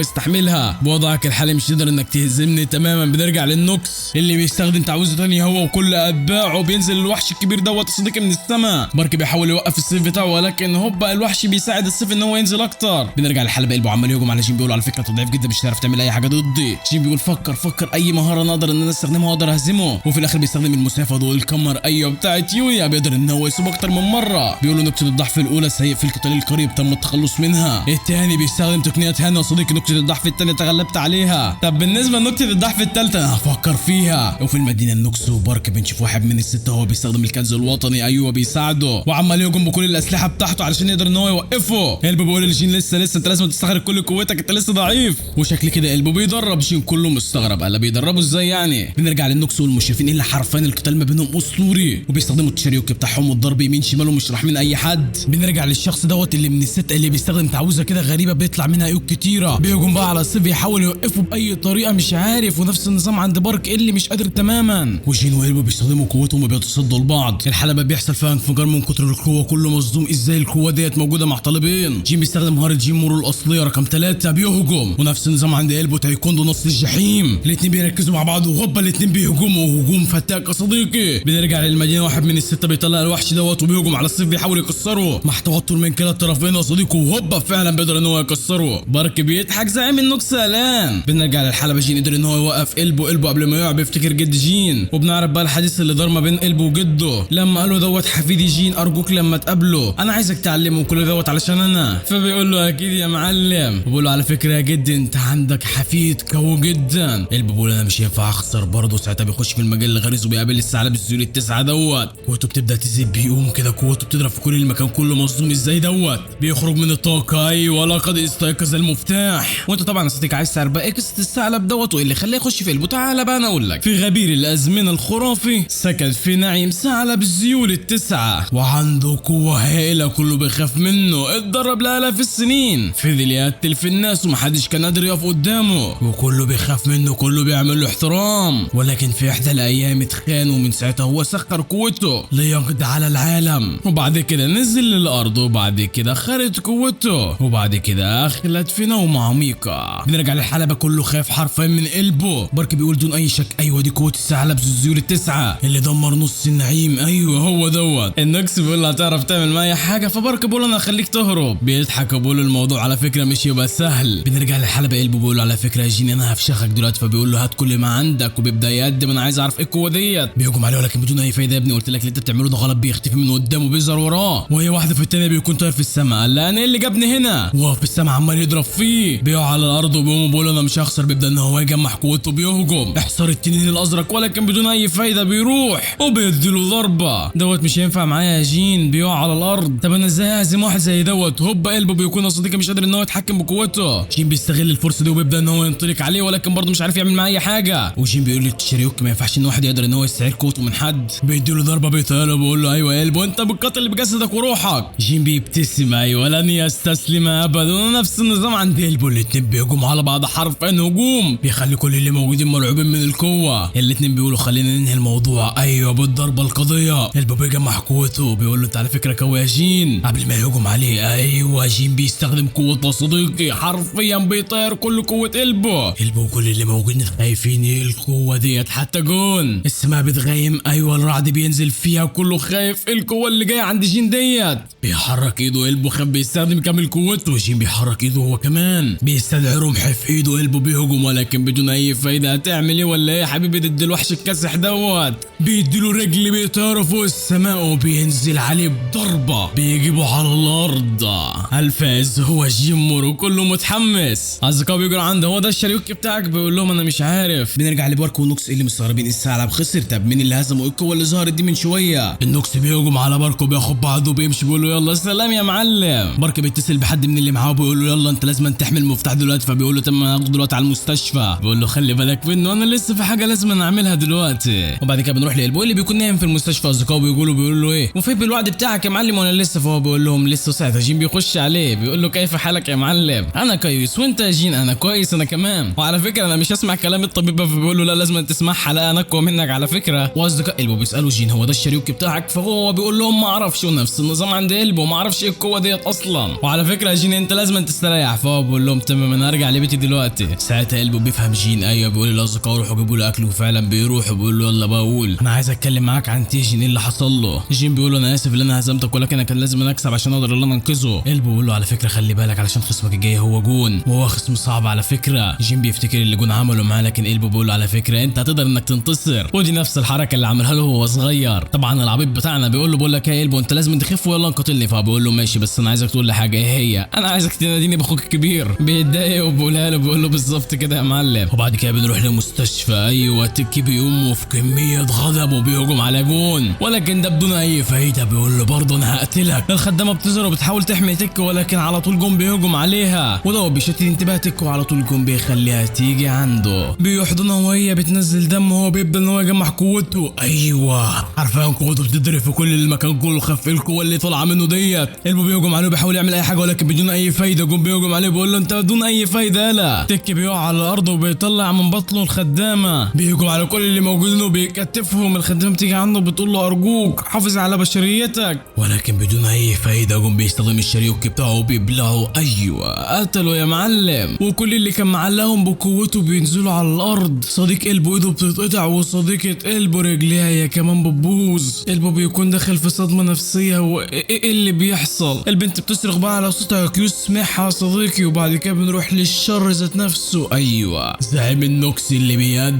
يستحملها، بوضعك الحالي مش قادر انك تهزمني تماما. بنرجع للنوكس اللي بيستخدم تعويذه ثانيه هو وكل اتباعه، بينزل الوحش الكبير دوت صديقي من السماء. بارك بيحاول يوقف السيف بتاعه، ولكن هوبا الوحش بيساعد السيف ان هو ينزل اكتر. بنرجع للحلبه قلبه عمال يهجم على جين، بيقول على فكره انت ضعيف جدا مش هتعرف تعمل اي حاجه ضدي. جين بيقول فكر اي مهاره نقدر ان انا استخدمها واقدر اهزمه. وفي الاخر بيستخدم المسافه ضوء القمر ايوه بتاعت يويا، بيقدر ان هو يصيب اكتر من مره. بيقولوا نقطه الضعف الاولى سيء في القتال القريب تم التخلص منها. الثاني بيستخدم تقنيه هانا يا صديقي، نقطه الضعف الثانيه تغلبت عليها. طب بالنسبه لنقطه الضعف الثالثه انا هفكر فيها. وفي المدينه النوكس وبارك بنشوف واحد من السته هو بيستخدم الكنز الوطني ايوه يساعده، وعمال يهجم بكل الاسلحه بتاعته علشان يقدر ان هو يوقفه. قلبه بيقول لجين لسه انت لازم تستخرج كل قوتك، انت لسه ضعيف. وشكل كده قلبه بيدرب جين كله مستغرب، قال بيدربه ازاي يعني؟ بنرجع للنوكس والمشرفين اللي حرفيا القتال ما بينهم اسطوري، وبيستخدموا التشاريوكي بتاعهم والضرب يمين شمال ومش راحمين اي حد. بنرجع للشخص دوت اللي من الست اللي بيستخدم تعويذه كده غريبه بيطلع منها ايوب كتيره، بيهجم بقى على سيف يحاول يوقفه باي طريقه مش عارف، ونفس النظام عند بارك اللي مش قادر تماما. وجين وقلبه بيستخدموا قوتهم وبيتصدوا لبعض. الحلبه بيحصل فيها انفجار من كتر القوه، كله مصدوم ازاي القوه ديت موجوده مع طالبين. جين بيستخدم مهاره جين مورو الاصليه رقم 3 بيهجم، ونفس النظام عند قلبه تايكوندو نص الجحيم. الاثنين بيركزوا مع بعض وهوبا الاثنين بيهجموا هجوم فتاك يا صديقي. بنرجع للمدينه، واحد من السته بيطلع الوحش دوت وبيهجم على السيف بيحاول يكسره مع توتر من كلا الطرفين يا صديقي، وهوبا فعلا بيقدر ان هو يكسره. بارك بيضحك زعيم النوكس الان. بنرجع للحلبه، جين قدر ان هو يوقف قلبه قبل ما يقع، بيفتكر جد جين، وبنعرف بقى الحديث اللي دار ما بين قلبه وجده لما قال له دوت حفيدي جين ارجوك لما تقابله انا عايزك تعلمه كل دوت علشان انا. فبيقول له اكيد يا معلم، وبيقول له على فكره يا جد انت عندك حفيد قوي جدا. قلبه بيقول انا مش هينفع اخسر برضه. ساعتها بيخش في المجال الغريز وبيقابل الثعلب الذيول التسعه دوت، قوته بتبدا تزيد، بيقوم كده قوته بتضرب في كل المكان كله مصدوم ازاي دوت، بيخرج من الطاقه. ايوه لقد استيقظ المفتاح. وانت طبعا يا صديقي عايز تعرف بقى قصه الثعلب دوت وايه اللي خلاه يخش في قلبه، تعالى بقى انا اقول لك. في غبير الازمنه الخرافي سكن في نعيم ثعلب الذيول التسعه، وعنده قوه هائله كله بيخاف منه، اتدرب لالاف السنين، فضل يقتل في الناس ومحدش كان قادر يقف قدامه، وكله بيخاف منه كله بيعمل له احترام. ولكن في احدى الايام اتخان، ومن ساعتها هو سخر قوته ليقضي على العالم، وبعد كده نزل للارض، وبعد كده خرج قوته، وبعد كده اخلت في نوم عميقه. بنرجع للحلبه كله خايف حرفيا من قلبه. بارك بيقول دون اي شك ايوه دي قوه الثعلب الذيول التسعه اللي دمر نص النعيم، ايوه هو دوت. النوكس بيقول له هتعرف تعمل معايا حاجه؟ فبارك بيقول انا هخليك تهرب. بيضحك وبيقول الموضوع على فكره مش يبقى سهل. بنرجع للحلبه، قلبه بيقول له على فكره يا جين انا هفشخك دلوقتي. فبيقول له هات كل ما عندك، وبيبدا يقدم انا عايز اعرف ايه القوه ديت. بيهجم عليه ولكن بدون اي فايده. يا ابني قلت لك اللي انت بتعمله ده غلط. بيختفي من قدامه وبيظهر وراه، وهي واحده في الثانيه بيكون طاير في السماء. قال لا انا ايه اللي جابني هنا؟ وهو في السماء عمال يضرب فيه، بيقع على الارض وبيقوم بيقول انا مش هخسر. بيبدا ان هو يجمع قوته، بيهجم احصار التنين الازرق ولكن بدون اي فايده، بيروح وبيديله ضربه. دوت مش هينفع معايا يا جين، بيقع على الارض. طب انا ازاي اهزم واحد زي دوت؟ هوبا قلبه بيكون يا صديقي مش قادر ان هو يتحكم بقوته. جين بيستغل الفرصه دي وبيبدا ان هو ينطلق عليه، ولكن برضه مش عارف يعمل معاه اي حاجه. وجين بيقول للتشاريوكي ما ينفعش ان واحد يقدر ان هو يستعير قوته من حد. بيديله ضربه بيطيره وبيقول له ايوه يا قلبه انت بتقاتل بجسدك وروحك. جين بيبتسم ايوه لن يستسلم ابدا. ونفس النظام عند قلبه، الاتنين بيهجموا على بعض حرفيا هجوم بيخلي كل اللي موجودين مرعوبين من القوه. الاتنين بيقولوا خلينا ننهي الموضوع ايوه بالضربه القاضيه. قلبه بيجمع قوته بيقول له انت على فكره قوي يا جين قبل ما يهجم عليه. ايوه جين بيستخدم قوته يا صديقي، حرفيا بيطير كل قوه قلبه وكل اللي موجودين خايفين ايه القوه ديت. حتى جون السماء بتغيم، ايوه الرعد بينزل فيها كله خايف ايه القوه اللي جايه عند جين ديت. بيحرك ايده قلبه خاف بيستخدم كامل قوته. جين بيحرك ايده هو كمان بيستدعي رمح في ايده. قلبه بيهجم ولكن بدون اي فايده. هتعمل ايه ولا ايه يا حبيبي ضد الوحش الكاسح دوت؟ بيديله رجل بيطير فوق السماء وبينزل عليه بضربه بيجيبه على الارض. الفاز هو جين مورو كله متحمس. اصدقائه بيجروا عنده هو ده الشاريوكي بتاعك؟ بيقول لهم انا مش عارف. بنرجع لبارك ونوكس اللي مستغربين الثعلب خسر. طب مين اللي هزمه؟ القوه اللي ظهرت دي من شويه. النوكس بيهجم على بارك وبياخد بعضه وبيمشي بيقول له يلا سلام يا معلم. بارك بيتصل بحد من اللي معاه وبيقول له يلا انت لازم تحمل المفتاح دلوقتي. فبيقول له تم هاخده دلوقتي على المستشفى. بيقول له خلي بالك منه انا لسه في حاجه لازم اعملها دلوقتي. وبعد كده بنروح لقلبه اللي بيكون نايم في المستشفى. اصدقائه بيقولوا له ايه وفين بالوعد بتاعك يا معلم وانا لسه؟ فهو بيقول لهم لسه. ساعتها جين بيخش عليه بيقول له كيف حالك يا معلم؟ انا كويس وانت يا جين؟ انا كويس انا كمان. وعلى فكره انا مش هسمع كلام الطبيب. فبيقول له لا لازم تسمعها، لا انا اقوى منك على فكره. واصدقاء قلبه بيسالوا جين هو ده الشاريوكي بتاعك؟ فهو بيقول لهم ما اعرفش. ونفس النظام عند قلبه ما اعرفش ايه القوه ديت اصلا. وعلى فكره يا جين انت لازم تستريح. فهو بيقول لهم تمام انا هرجع لبيتي دلوقتي. ساعتها قلبه بيفهم جين ايوه بيقول لاصدقائه روحوا جيبوا له اكل. وفعلا بيروحوا بيقول له يلا بقول انا عايز اتكلم معاك عن تيجين ايه اللي حصل له. جين بيقول له انا اسف ان انا هزمتك ولكن انا كان لازم اكسب عشان اقدر ان انا انقذه. قلبه بيقول له على فكره خلي بالك علشان خصمك الجاي هو جون وهو خصم صعب على فكره. جين بيفتكر اللي جون عمله معاه لكن قلبه بيقول له على فكره انت هتقدر انك تنتصر. ودي نفس الحركه اللي عملها له وهو صغير. طبعا العبيط بتاعنا بيقول له بقول لك يا قلبه انت لازم تخف ويلا نقاتلني. فبيقول له ماشي بس انا عايزك تقول لي حاجه ايه هي؟ انا عايزك تناديني باخوك الكبير. بيتضايق وبيقولها له بيقول له بالظبط كده يا معلم. وبعد كده بنروح للمستشفى. ايوه تكي بيقوم في كميه غضب وبيهجم على جون ولكن ده بدون اي اي فايده. بيقول له برضه انا هقتلك. الخدامه بتظهر وبتحاول تحمي تيكو، ولكن على طول جون بيهجم عليها، وده بيشتت انتباه تيكو، وعلى طول جون بيخليها تيجي عنده، بيحضنها وهي بتنزل دم، وهو بيبدا ان هو يجمع قوته. ايوه حرفيا قوته بتضرب في كل المكان كله، خف القوه اللي طالعه منه ديت. البو بيهجم عليه بيحاول يعمل اي حاجه ولكن بدون اي فايده. جون بيهجم عليه بيقول له انت بدون اي فايده يالا. تيك بيقع على الارض وبيطلع من بطنه الخدامه، بيهجم على كل اللي موجودين وبيكتفهم. الخدامه بتيجي عنده بتقول له ارجوك حافظ على بشريتك، ولكن بدون اي فايده. جون بيستخدم الشريوك بتاعه وبيبلعه. ايوه قتله يا معلم، وكل اللي كان معلقهم بقوته بينزلوا على الارض. صديق البو ايده بتتقطع، وصديقه البو رجليها هي كمان بتبوظ. البو بيكون داخل في صدمه نفسيه. وايه اللي بيحصل؟ البنت بتصرخ بقى على صوتها، كيوس سمعها صديقي. وبعد كده بنروح للشر ذات نفسه. ايوه زعيم النوكس اللي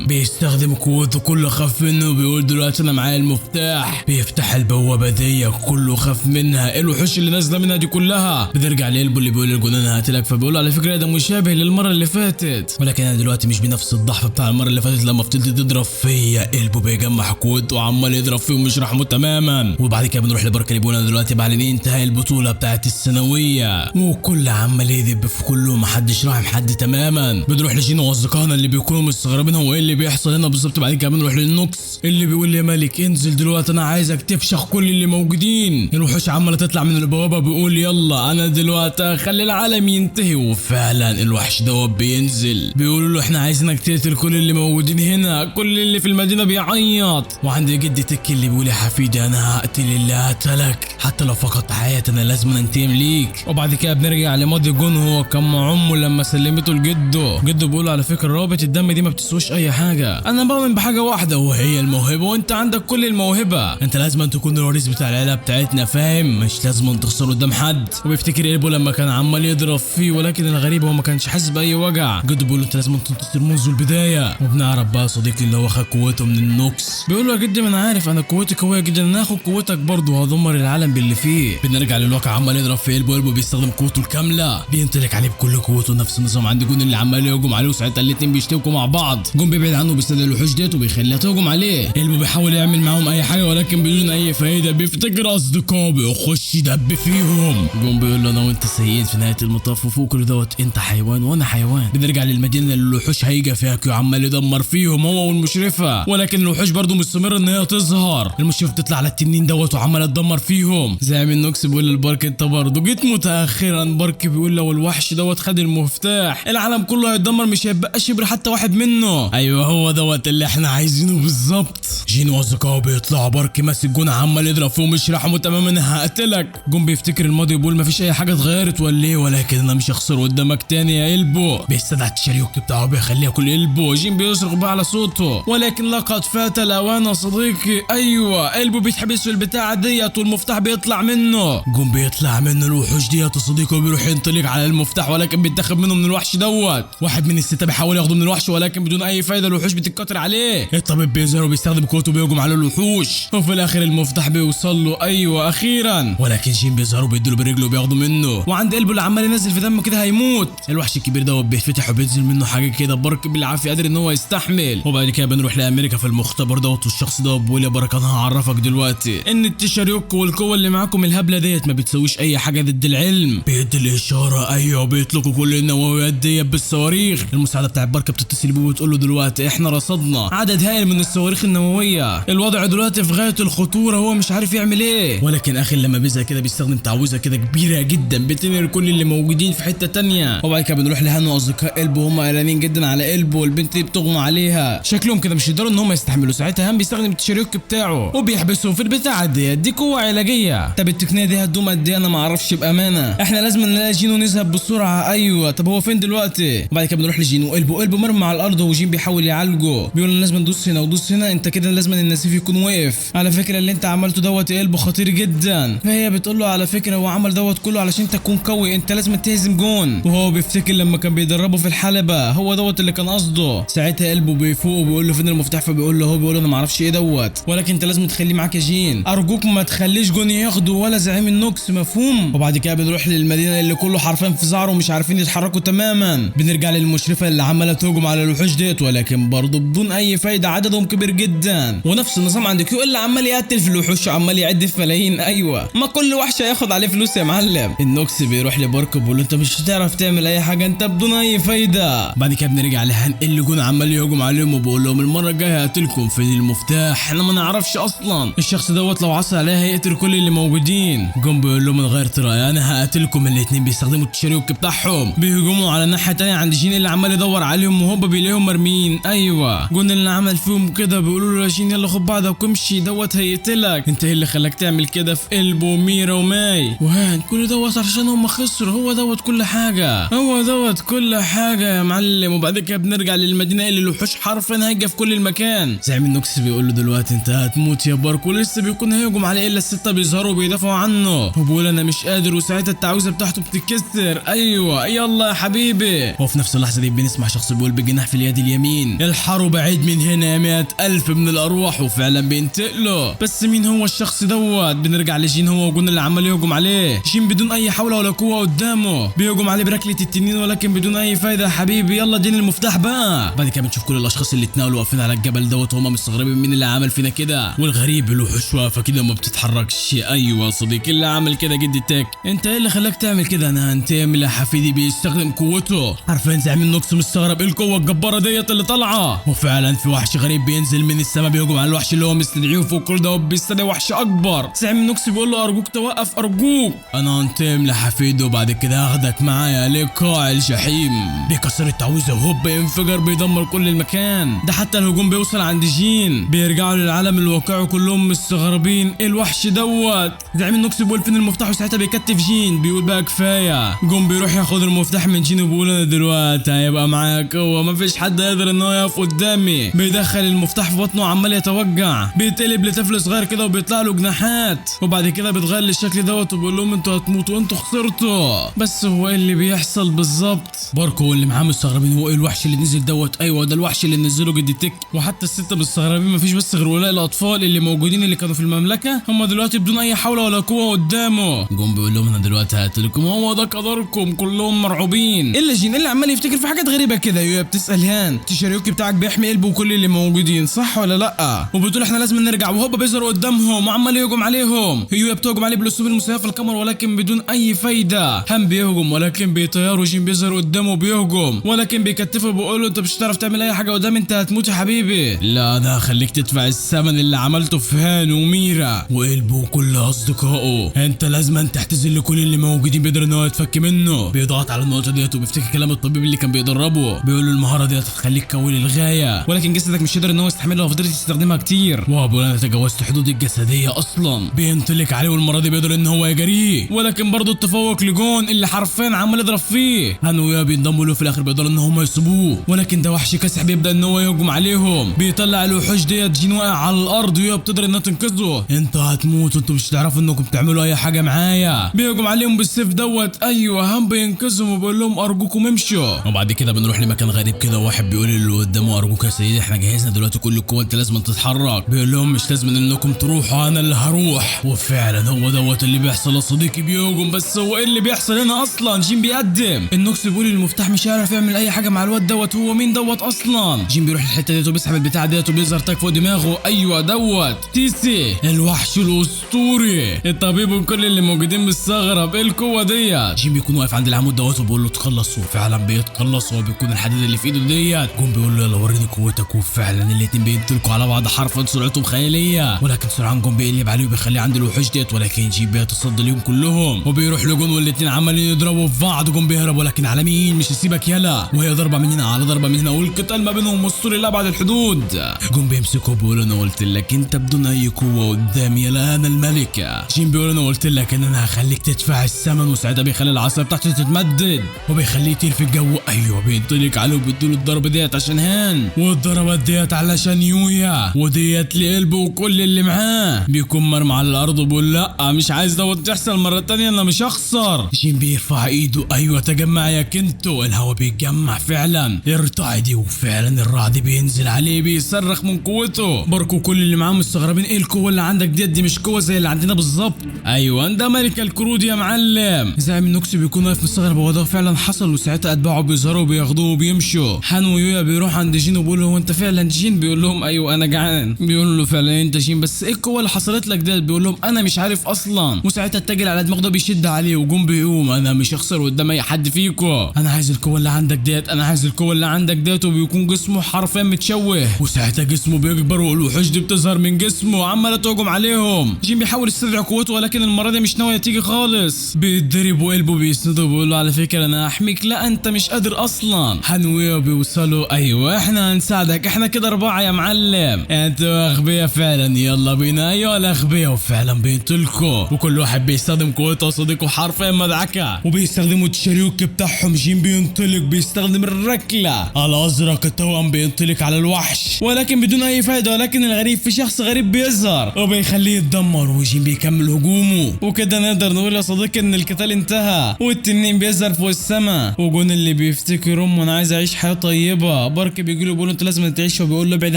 بيستخدم قوته، كله خاف منه. بيقول دلوقتي انا معايا المفتاح، بيفتح البوابه دي، كله خاف منها. ايه الوحوش اللي نازله منها دي كلها؟ بنرجع لقلبه اللي بيقول للجنان انا هقتلك، فبيقول على فكره ده مشابه للمره اللي فاتت، ولكن انا دلوقتي مش بنفس الضعف بتاع المره اللي فاتت لما فضلت تضرب فيا. قلبه بيجمع قوته وعمال يضرب فيه ومش رحمه تماما. وبعد كده بنروح لبركه اللي بيقول انا دلوقتي بعلن انتهاء البطوله بتاعت الثانويه، وكل عمال يدب في كله، محدش راحم حد تماما. بنروح لجينو واصدقائنا اللي بيكونوا مستغربين هو ايه اللي بيحصل هنا بالظبط. بعد كده بنروح للنوكس اللي بيقول يا ملك انزل دلوقتي، انا عايزك تفشخ كل اللي موجودين. الوحوش عماله تطلع من البوابه، بيقول يلا انا دلوقتي اخلي العالم ينتهي. وفعلا الوحش دوت بينزل، بيقولوا له احنا عايزينك تقتل كل اللي موجودين هنا، كل اللي في المدينه بيعيط. وعند جدي تك اللي بيقول يا حفيدي انا هقتل اللي قتلك، حتى لو فقدت حياتي انا لازم انتقم ليك. وبعد كده بنرجع لماضي جون، هو كان مع امه لما سلمته لجده. جده بيقول على فكره روابط الدم دي ما بتسويش اي حاجه، انا بؤمن بحاجه واحده وهي الموهبه، وانت عندك كل الموهبه، انت لازم تكون الوريث بتاع العيله بتاعتنا فاهم، مش لازم تخسر قدام حد. وبيفتكر قلبه لما كان عمال يضرب فيه، ولكن الغريب هو ما كانش حاسس باي وجع. جده بيقول له انت لازم تنتصر منذ البدايه. وبنعرف بقى صديقي اللي هو خد قوته من النوكس، بيقول له يا جدي ما انا عارف انا قوتي قويه جدا، انا هاخد قوتك برضه وهدمر العالم باللي فيه. بنرجع للواقع، عمال يضرب في قلبه بيستخدم قوته الكامله، بينطلق عليه بكل قوته. نفس النظام عند جون اللي عمال يهجم عليه، وساعتها الاتنين بيشتبكوا مع بعض. جون بيبعد عنه بيستدعي الوحوش ديت وبيخليها تهجم عليه. قلبه بيحاول يعمل معاهم اي حاجه ولكن بدون اي فايده، بيفتكر اصدقائه بيخش يدب فيهم. جون بيقول له انا وانت سيئين في نهايه المطاف، وفوق كل دوت انت حيوان وانا حيوان. بنرجع للمدينه اللي الوحوش هيجي فيها، كيو عمال يدمر فيهم هو والمشرفه، ولكن الوحوش برضه مستمر ان هي تظهر. المشرفه بتطلع على التنين دوت وعماله تدمر فيهم. زعيم النوكس بيقول للبارك انت برضه جيت متاخرا. بارك بيقول لو الوحش دوت خد المفتاح العالم كله هيتدمر، مش هيبقى شبر حتى واحد منه. ايوه هو دوت اللي احنا عايزينه بالظبط. جين واصدقائه بيطلعوا، بارك ماسك جون عمال يضرب فيه ومش رحمه تماما انا هقتلك. جون بيفتكر الماضي بيقول مفيش اي حاجه اتغيرت ولا ايه، ولكن انا مش هخسر قدامك تاني يا قلبو. بيستدعي الشريوك بتاعه بيخليها كل قلبو. جين بيصرخ بقى على صوته، ولكن لقد فات الاوان يا صديقي. ايوه قلبه بيتحبس في البتاعه ديت والمفتاح بيطلع منه. جون بيطلع منه الوحوش ديت وصديقه بيروح ينطلق على المفتاح، ولكن بيتاخد منه من الوحش دوت. واحد من السته بيحاول ياخده من الوحش ولكن بدون اي فايده، الوحوش بتتكتر عليه. الطبيب بيظهر وبيستخدم قوته بيهجم على الوحوش، وفي الاخر المفتاح بيوصل له. ايوه اخيرا، ولكن جين بيظهر وبيديله برجله وبياخده منه. وعند قلبه اللي عمال ينزل في دمه كده هيموت. الوحش الكبير دوت بيتفتح وبينزل منه حاجه كده، بارك بالعافيه قادر ان هو يستحمل. وبعد كده بنروح لامريكا في المختبر دوت، والشخص دوت بيقول يا بركه انا هعرفك دلوقتي ان التشاريوك والقوه اللي معاكم الهبله ديت ما بتسويش اي حاجه ضد العلم. بيدي الاشاره. ايوه بيطلقوا كل النوويات ديت بالصواريخ. المساعده بتاع بركه بتتصل بيه وتقول له دلوقتي احنا رصدنا عدد هائل من الصواريخ النوويه، الوضع دلوقتي في غايه الخطوره، هو مش عارف يعمل ايه. ولكن اخر لما بيزهق كده بيستخدم تعويذه كده كبيره جدا بتنقل كل اللي موجودين في حته تانية. وبعد كده بنروح لهانو واصدقاء قلبه، هم قلقانين جدا على قلبه، والبنت دي بتغمى عليها، شكلهم كده مش يقدروا ان هم يستحملوا. ساعتها هان بيستخدم التشاريوك بتاعه وبيحبسهم في البتاعه دي قوه علاجيه. طب التقنيه دي هتدوم قد ايه؟ انا ما اعرفش بامانه، احنا لازم نلاقي جينو نذهب بسرعه. ايوه طب هو فين دلوقتي؟ وبعد كده بنروح لجينو، قلبه مرمى على الارض وجين بيحاول يعالجه، بيقول لازم ندوس هنا ودوس هنا، انت كده لازم النسيف يكون وقف. على فكره اللي انت عملته دوت قلبه خطير جدا. فهي بتقول له على فكره هو عمل دوت كله علشان انت تكون قوي، انت لازم تهزم جون. وهو بيفتكر لما كان بيدربه في الحلبه هو دوت اللي كان قصده. ساعتها قلبه بيفوق وبيقول له فين المفتاح، فبيقول له هو بيقول له انا ما اعرفش ايه دوت، ولكن انت لازم تخليه معاك يا جين، ارجوك ما تخليش جون ياخده ولا زعيم النوكس، مفهوم؟ وبعد كده بنروح للمدينه اللي كله حرفيا في زعره ومش عارفين يتحركوا تماما. بنرجع للمشرفه اللي عماله تهجم على الوحوش ديت، ولكن برضه بدون اي فايده، عددهم كبير جدا. ونفس النظام عند كيو اللي عمال بيقتل في الوحوش وعمال يعد في ملايين. ايوه ما كل وحش هياخد عليه فلوس يا معلم. النوكس بيروح لباركو بيقول له انت مش هتعرف تعمل اي حاجه انت بدون اي فايده. بعد كده بنرجع لهان اللي جون عمال يهجم عليهم وبيقول لهم المره الجايه هقتلكم. فين المفتاح؟ احنا ما نعرفش اصلا. الشخص دوت لو عصى عليه هيقتل كل اللي موجودين. جون بيقول لهم من غير رايي انا هقتلكم. الاثنين بيستخدموا التشاريوك بتاعهم بيهجموا على الناحيه الثانيه عند جين اللي عمال يدور عليهم وهوبا بيلاقيهم مرميين. ايوه جون اللي عمل فيهم كده بيقولوا له يا جين يلا خد بعضك وامشي دوت هيقتلك. انت ايه اللي خلاك تعمل كده في قلبه وميرا وماي وهان؟ كل دوت عشان هم خسروا. هو دوت كل حاجه. هو دوت كل حاجه يا معلم. وبعد كده بنرجع للمدينه اللي الوحوش حرفيا هاجه في كل المكان. زعيم النوكس بيقول له دلوقتي انت هتموت يا باركو. لسه بيكون هيهجم عليه الا السته بيظهروا وبيدافعوا عنه وبيقول انا مش قادر. وساعتها التعويذه بتاعته بتتكسر. ايوه يلا يا حبيبي. وفي نفس اللحظه دي بنسمع شخص بيقول بجناح في اليد اليمين الحروا بعيد من هنا يا 100,000 من الارواح. وفعلا بينتقلوا. بس مين هو الشخص دوت؟ بنرجع لجين هو وجون اللي عمال يهجم عليه. جين بدون اي حول ولا قوه قدامه بيهجم عليه بركله التنين ولكن بدون اي فايده. يا حبيبي يلا اديني المفتاح بقى. بعد كده بنشوف كل الاشخاص اللي اتناولوا واقفين على الجبل دوت وهم مستغربين مين اللي عمل فينا كده. والغريب الوحوش واقفه كده وما بتتحركش. ايوه صديقي اللي عمل كده جدي تاك. انت ايه اللي خلاك تعمل كده؟ انا هنتقم يا حفيدي. بيستخدم قوته حرفيا. زعيم النوكس مستغرب ايه القوه الجباره ديت اللي طالعه. وفعلا في وحش غريب بينزل من السماء بيهجم على الوحش اللي هو مستدعيه فوق. كل ده بيستدعي وحش اكبر. زعيم النوكس بيقول له ارجوك توقف ارجوك. انا هنتقم لحفيدي وبعد كده هاخدك معايا لقاع الجحيم. بيكسر التعويذه وهوب ينفجر بيدمر كل المكان ده. حتى الهجوم بيوصل عند جين. بيرجعوا للعالم الواقعي كلهم مستغربين ايه الوحش دوت. زعيم النوكس بيقول فين المفتاح وساعتها بيكتف جين. بيقول بقى كفايه. جون بيروح ياخد المفتاح من جين وبيقول انا دلوقتي هيبقى معايا قوه مفيش حد يقدر ان هو يقف قدامي. بيدخل المفتاح في بطنه وعمال يتوجع. بيتقلب لطفل صغير كده وبيطلع له جناحات وبعد كده بيتغير للشكل دوت وبيقول لهم انتوا هتموتوا وانتوا خسرتوا. بس هو ايه اللي بيحصل بالظبط؟ باركو اللي معاه مستغربين هو ايه الوحش اللي نزل دوت. ايوه ده الوحش اللي نزله جدي تك. وحتى السته مستغربين مفيش بس غير ولاء الاطفال اللي موجودين اللي كانوا في المملكه هم دلوقتي بدون اي حول ولا قوه قدامه. جون بيقول لهم انا دلوقتي هقتلكم هو ده قدركم. كلهم مرعوبين الا جين اللي عمال يفتكر في حاجات غريبه كده. يويا بتسال هان التشاريوكي بتاعك بيحمي قلبه وكل اللي موجودين صح ولا لا؟ وبتقول احنا لازم نرجع. وهوبا بيظهر قدامهم وعمال يهجم عليهم. يويا بتهجم عليه بالاسلوب المسيف في القمر ولكن بدون اي فايده. هان بيهجم ولكن بيطير. وجين بيظهر قدامه بيهجم ولكن بيكتفه بيقول له انت مش هتعرف تعمل اي حاجه قدام انت هتموت يا حبيبي. لا انا هخليك تدفع الثمن اللي عملته في هان وميرا وقلبه وكل اصدقائه. انت لازم تحتزل لكل اللي موجودين بيقدر ان هو يتفك منه. بيضغط على النقطه ديت وبيفتكر كلام الطبيب اللي كان بيدربه. بيقول له المهاره ديت هتخليك قوي للغايه ولكن جسدك مش قادر ان هو يستحملها وفضلت تستخدمها كتير. وابو انا تجاوزت حدودي الجسديه اصلا. بينطلق عليه والمره دي بيقدر ان هو يجريه ولكن برضه التفوق لجون اللي حرفيا عمال يضرب فيه. هان ويا بينضموا له في الاخر بيقدروا ان هم يصيبوه ولكن ده وحش كاسح بيبدا ان هو يهجم عليهم. بيطلع الوحوش ديت جين واقع على الارض ويا بتقدر انها تنقذه. انتوا هتموتوا انتوا مش هتعرفوا انكم بتعملوا اي حاجه معايا. بيهجم عليهم بالسيف دوت. ايوه هان بينقذهم وبيقول لهم ارجوكم امشوا. وبعد كده بنروح لمكان غريب كده واحد بيقول اللي قدامه ارجوك يا سيدي احنا جهزنا دلوقتي كل القوه انت لازم تتحرك. بيقول لهم مش لازم انكم تروحوا انا اللي هروح. وفعلا هو دوت اللي بيحصل يا صديقي. بيهجم بس هو ايه اللي بيحصل هنا اصلا؟ جين بيقدم. النوكس بيقول المفتاح مش هيعرف يعمل اي حاجه مع الواد دوت. هو مين دوت اصلا؟ جين بيروح الحته ديت وبيسحب البتاع ديت وبيظهر تاج فوق دماغه. ايوه دوت تيسي الوحش الاسطوري. الطبيب وكل اللي موجودين مستغرب ايه القوه ديت. جين بيكون واقف عند العمود دوت وبيقول له تخلص وفعلا بيتخلص. هو بيكون الحديد اللي في ايده ديت. جون بيقول له يلا وريني قوتك وفعلا الاتنين بينطلقوا على بعض حرفا سرعتهم خياليه ولكن سرعان جون بيقلب عليه وبيخليه عند الوحوش ديت ولكن جين بيتصدى ليهم كلهم وبيروح لجون والاتنين عمالين يضربوا في بعض. جون بيهرب ولكن على مين؟ مش هسيبك يلا. وهي ضربه من هنا على ضربه من هنا والقتال ما بينهم اسطوري لابعد الحدود. جون بيمسكه بيقول انا قلت لك انت بدون اي قوه قدامي يلا انا الملكه. جين بيقول انا قلت لك ان انا هخليك تدفع الثمن وساعتها بيخلي العصا بتاعته تتمدد وبيخليه يطير في الجو. ايوه بينطلق عليه وبيديله الضربه ديت عشان هان والضربات ديت علشان يويا وديت لقلبه وكل اللي معاه. بيكون مرمى على الارض وبيقول لا مش عايز دوت تحصل مره تانية انا مش هخسر. جين بيرفع ايده. ايوه تجمع يا كنتو. الهوا بيتجمع فعلا ارتعدي وفعلا الرعد بينزل عليه بيصرخ من قوته. باركو كل اللي معاه مستغربين ايه القوه اللي عندك دي مش قوه زي اللي عندنا بالظبط. ايوه ده ملك الكرود يا معلم. زعيم النوكس بيكون واقف مستغرب هو ده فعلا حصل وساعتها اتباعه بيظهروا وبياخدوه وبيمشوا. هان ويويا بيروح عند جين وبيقول له هو انت فعلا جين؟ بيقول لهم ايوه انا جعان. بيقول له فعلا انت جين جين بس ايه القوه اللي حصلت لك ده؟ بيقول لهم انا مش عارف اصلا. وساعتها التاجر على دماغه ده بيشد عليه وجون بيقوم انا مش هخسر قدام اي حد فيكم، انا عايز القوه اللي عندك ديت، انا عايز القوه اللي عندك ديت. وبيكون جسمه حرفيا متشوه وساعتها جسمه بيكبر والوحوش دي بتظهر من جسمه وعماله تهجم عليهم. جين بيحاول يستدعي قوته ولكن المره دي مش ناويه تيجي خالص. بيتضرب وقلبه بيسنده وبيقول له على فكره انا هحميك، لا انت مش قادر اصلا. هانويو بيوصلوا ايوه احنا هنساعدك، احنا كده 4 يا معلم، انتوا اغبياء فعلا، يلا بينا. ايوه الاغبياء وفعلا بينطلقوا وكل واحد بيستخدم قوته وصديقه حرفيا مدعكه وبيستخدموا الشريوك بتاعهم. جين بينطلق بيستخدم الركله الازرق، التوأم بينطلق على الوحش ولكن بدون اي فايده. ولكن الغريب في شخص غريب بيظهر وبيخليه يتدمر وجين بيكمل هجومه. وكده نقدر نقول يا صديقي ان القتال انتهى والتنين بيظهر فوق السماء. وجون اللي بيفتكر امه انا عايز اعيش حياه طيبه، بارك بيجي له بيقول له انت لازم تعيش وبيقول له ابعد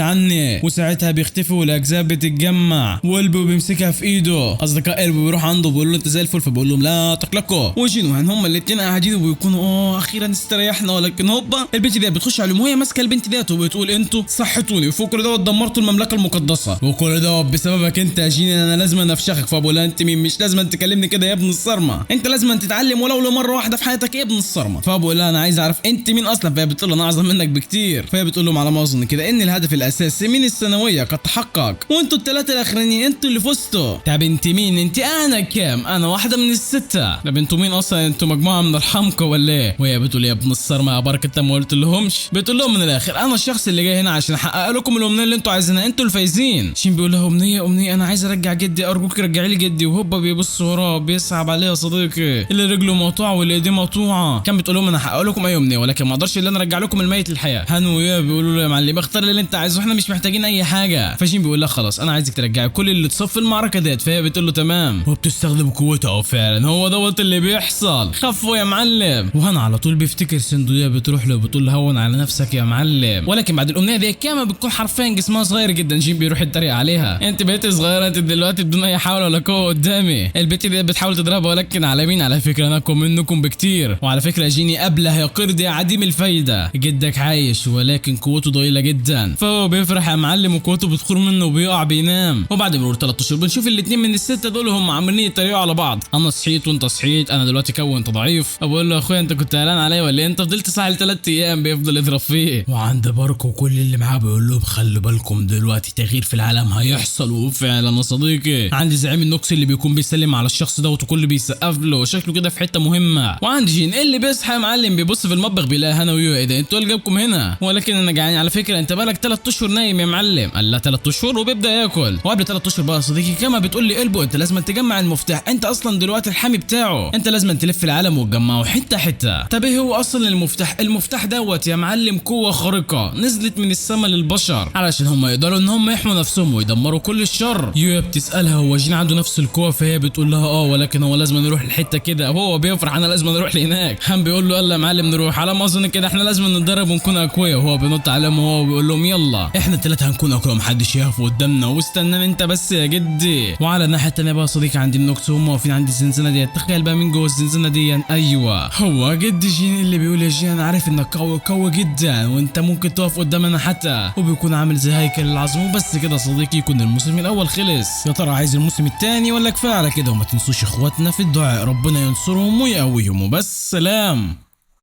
عني. وساعتها بيختفي والاجزاء بتتجمع وقلبه بيمسكها في ايده. اصدقاء قلبه بيروح عنده بيقول له انت زي الفل فبيقول لهم لا تقلقوا. وجين وهان هما الاثنين قاعدين وبيكونوا اخيرا استريحنا. ولكن هوبا البنت دي بتخش عليهم وهي ماسكه البنت ديت وبتقول انتوا صحتوني وفوق كل دوت دمرتوا المملكه المقدسه وكل دوت بسببك انت يا جين، انا لازم انفشخك. فبقول انت مين؟ مش لازم تكلمني كده يا ابن الصرمه، انت لازم تتعلم ولو لمره واحده في حياتك يا ابن الصرمه. فبقول انا عايز اعرف انت مين اصلا. فهي بتقول له انا اعظم منك بكتير. فهي بتقول لهم على ما اظن كده ان الهدف الاساسي من الثانويه قد تحقق وانتوا الثلاثه الاخرانيين انتوا اللي فزتوا. طب انت مين؟ انت انا كام؟ انا واحده من السته. طب انتوا مين اصلا؟ انتوا مجموعه من الحمقى ولا ايه؟ وهي بتقول يا ابن الصرمه يا بركه انت ما قلت لهمش. بتقول لهم من الاخر انا الشخص اللي جاي هنا عشان احقق لكم الامنيه اللي انتوا عايزينها، انتوا الفايزين. شين بيقول لها امنيه انا عايز ارجع جدي، ارجوك رجعي لي جدي. وهوبا بيبص وراه بيصعب عليه يا صديقي، اللي رجله مقطوعه واللي ايديه مقطوعه. كان بتقول لهم انا هحقق لكم اي امنيه ولكن ما اقدرش الا انا ارجع لكم الميت للحياه. هانويا بيقولوا له يا معلم اختار اللي انت عايزه احنا مش محتاجين اي حاجه. فجين بيقول لها خلاص انا عايزك ترجعي كل اللي اتصف في المعركه ديت. فهي بتقول له تمام وبتستخدم قوتها وفعلا هو دوت اللي بيحصل. خفوا يا معلم. وهنا على طول بيفتكر سندويه بتروح له بتقول له هون على نفسك يا معلم. ولكن بعد الامنيه دي كامل بتكون حرفيا جسمها صغير جدا. جين بيروح يتريق عليها انت بقيت صغيره انت دلوقتي بدون اي حول ولا قوه قدامي. البت دي بتحاول تضربها ولكن على مين؟ على فكره انا اقوى منكم بكتير. وعلى فكره جيني ابله يا قرد يا عديم الفايده، جدك عايش ولكن قوته ضئيله جدا. فهو بيفرح يا معلم وقوته بتخور منه وبيقع بينام. وبعد مرور 3 اشهر بنشوف الاثنين من السته دول هم عاملين يتريقوا على بعض، انا صحيت وانت صحيت، انا دلوقتي كون انت ضعيف. بقول له يا اخويا انت كنت قلقان عليا ولا إيه؟ انت فضلت صاحي 3 ايام. بيفضل يضرب فيه. وعند باركو وكل اللي معاه بيقول لهم خلوا بالكم دلوقتي تغيير في العالم هيحصل. وفعلا يا صديقي عندي زعيم النوكس اللي بيكون بيسلم على الشخص دوت وكل بيسقف له شكله كده في حته مهمه. وعند جين اللي بيصحى يا معلم بيبص في المطبخ بيلاقي هانا ويو ايه ده انتوا اللي جابكم هنا؟ ولكن انا جعان على فكره. انت بقالك 3 اشهر نايم يا معلم. قال لا 3 اشهر وبيبدا ياكل. وقبل 3 اشهر بقى يا صديقي كما بتقول لي قلبه انت لازم تجمع المفتاح، انت اصلا دلوقتي الحامي بتاعه، انت لازم تلف العالم وتجمعه حته حته. طب ايه هو اصلا المفتاح؟ المفتاح دوت يا معلم قوه خارقه نزلت من السماء للبشر علشان هم يقدروا ان هم يحموا نفسهم ويدمروا كل الشر. يويا بتسالها هو جين عنده نفس القوه؟ فهي بتقول لها ولكن هو لازم نروح الحته كده. وهو بيفرح انا لازم نروح لهناك. هم بيقول له يلا يا معلم نروح، على ما اظن كده احنا لازم نتدرب ونكون اقوياء. وهو بينط عليهم وهو بيقول لهم يلا احنا الثلاثه هنكون اقوياء محدش يقف قدامنا واستناني انت بس يا جدي. وعلى الناحيه الثانيه بقى صديقي عندي النوكس وهم واقفين عند الزنزانه ديت. تخيل بقى مين جوه الزنزانه دي؟ ايوه هو جد جين اللي بيقول يا جين انا عارف انك قوي جدا وانت ممكن تقف قدامنا حتى. وبيكون عامل زي هيكل العظم. وبس كده صديقي يكون الموسم الاول خلص. يا ترى عايز الموسم الثاني ولا كفايه على كده؟ وما تنسوش اخواتنا في الدعاء ربنا ينصرهم ويقويهم. وبس سلام.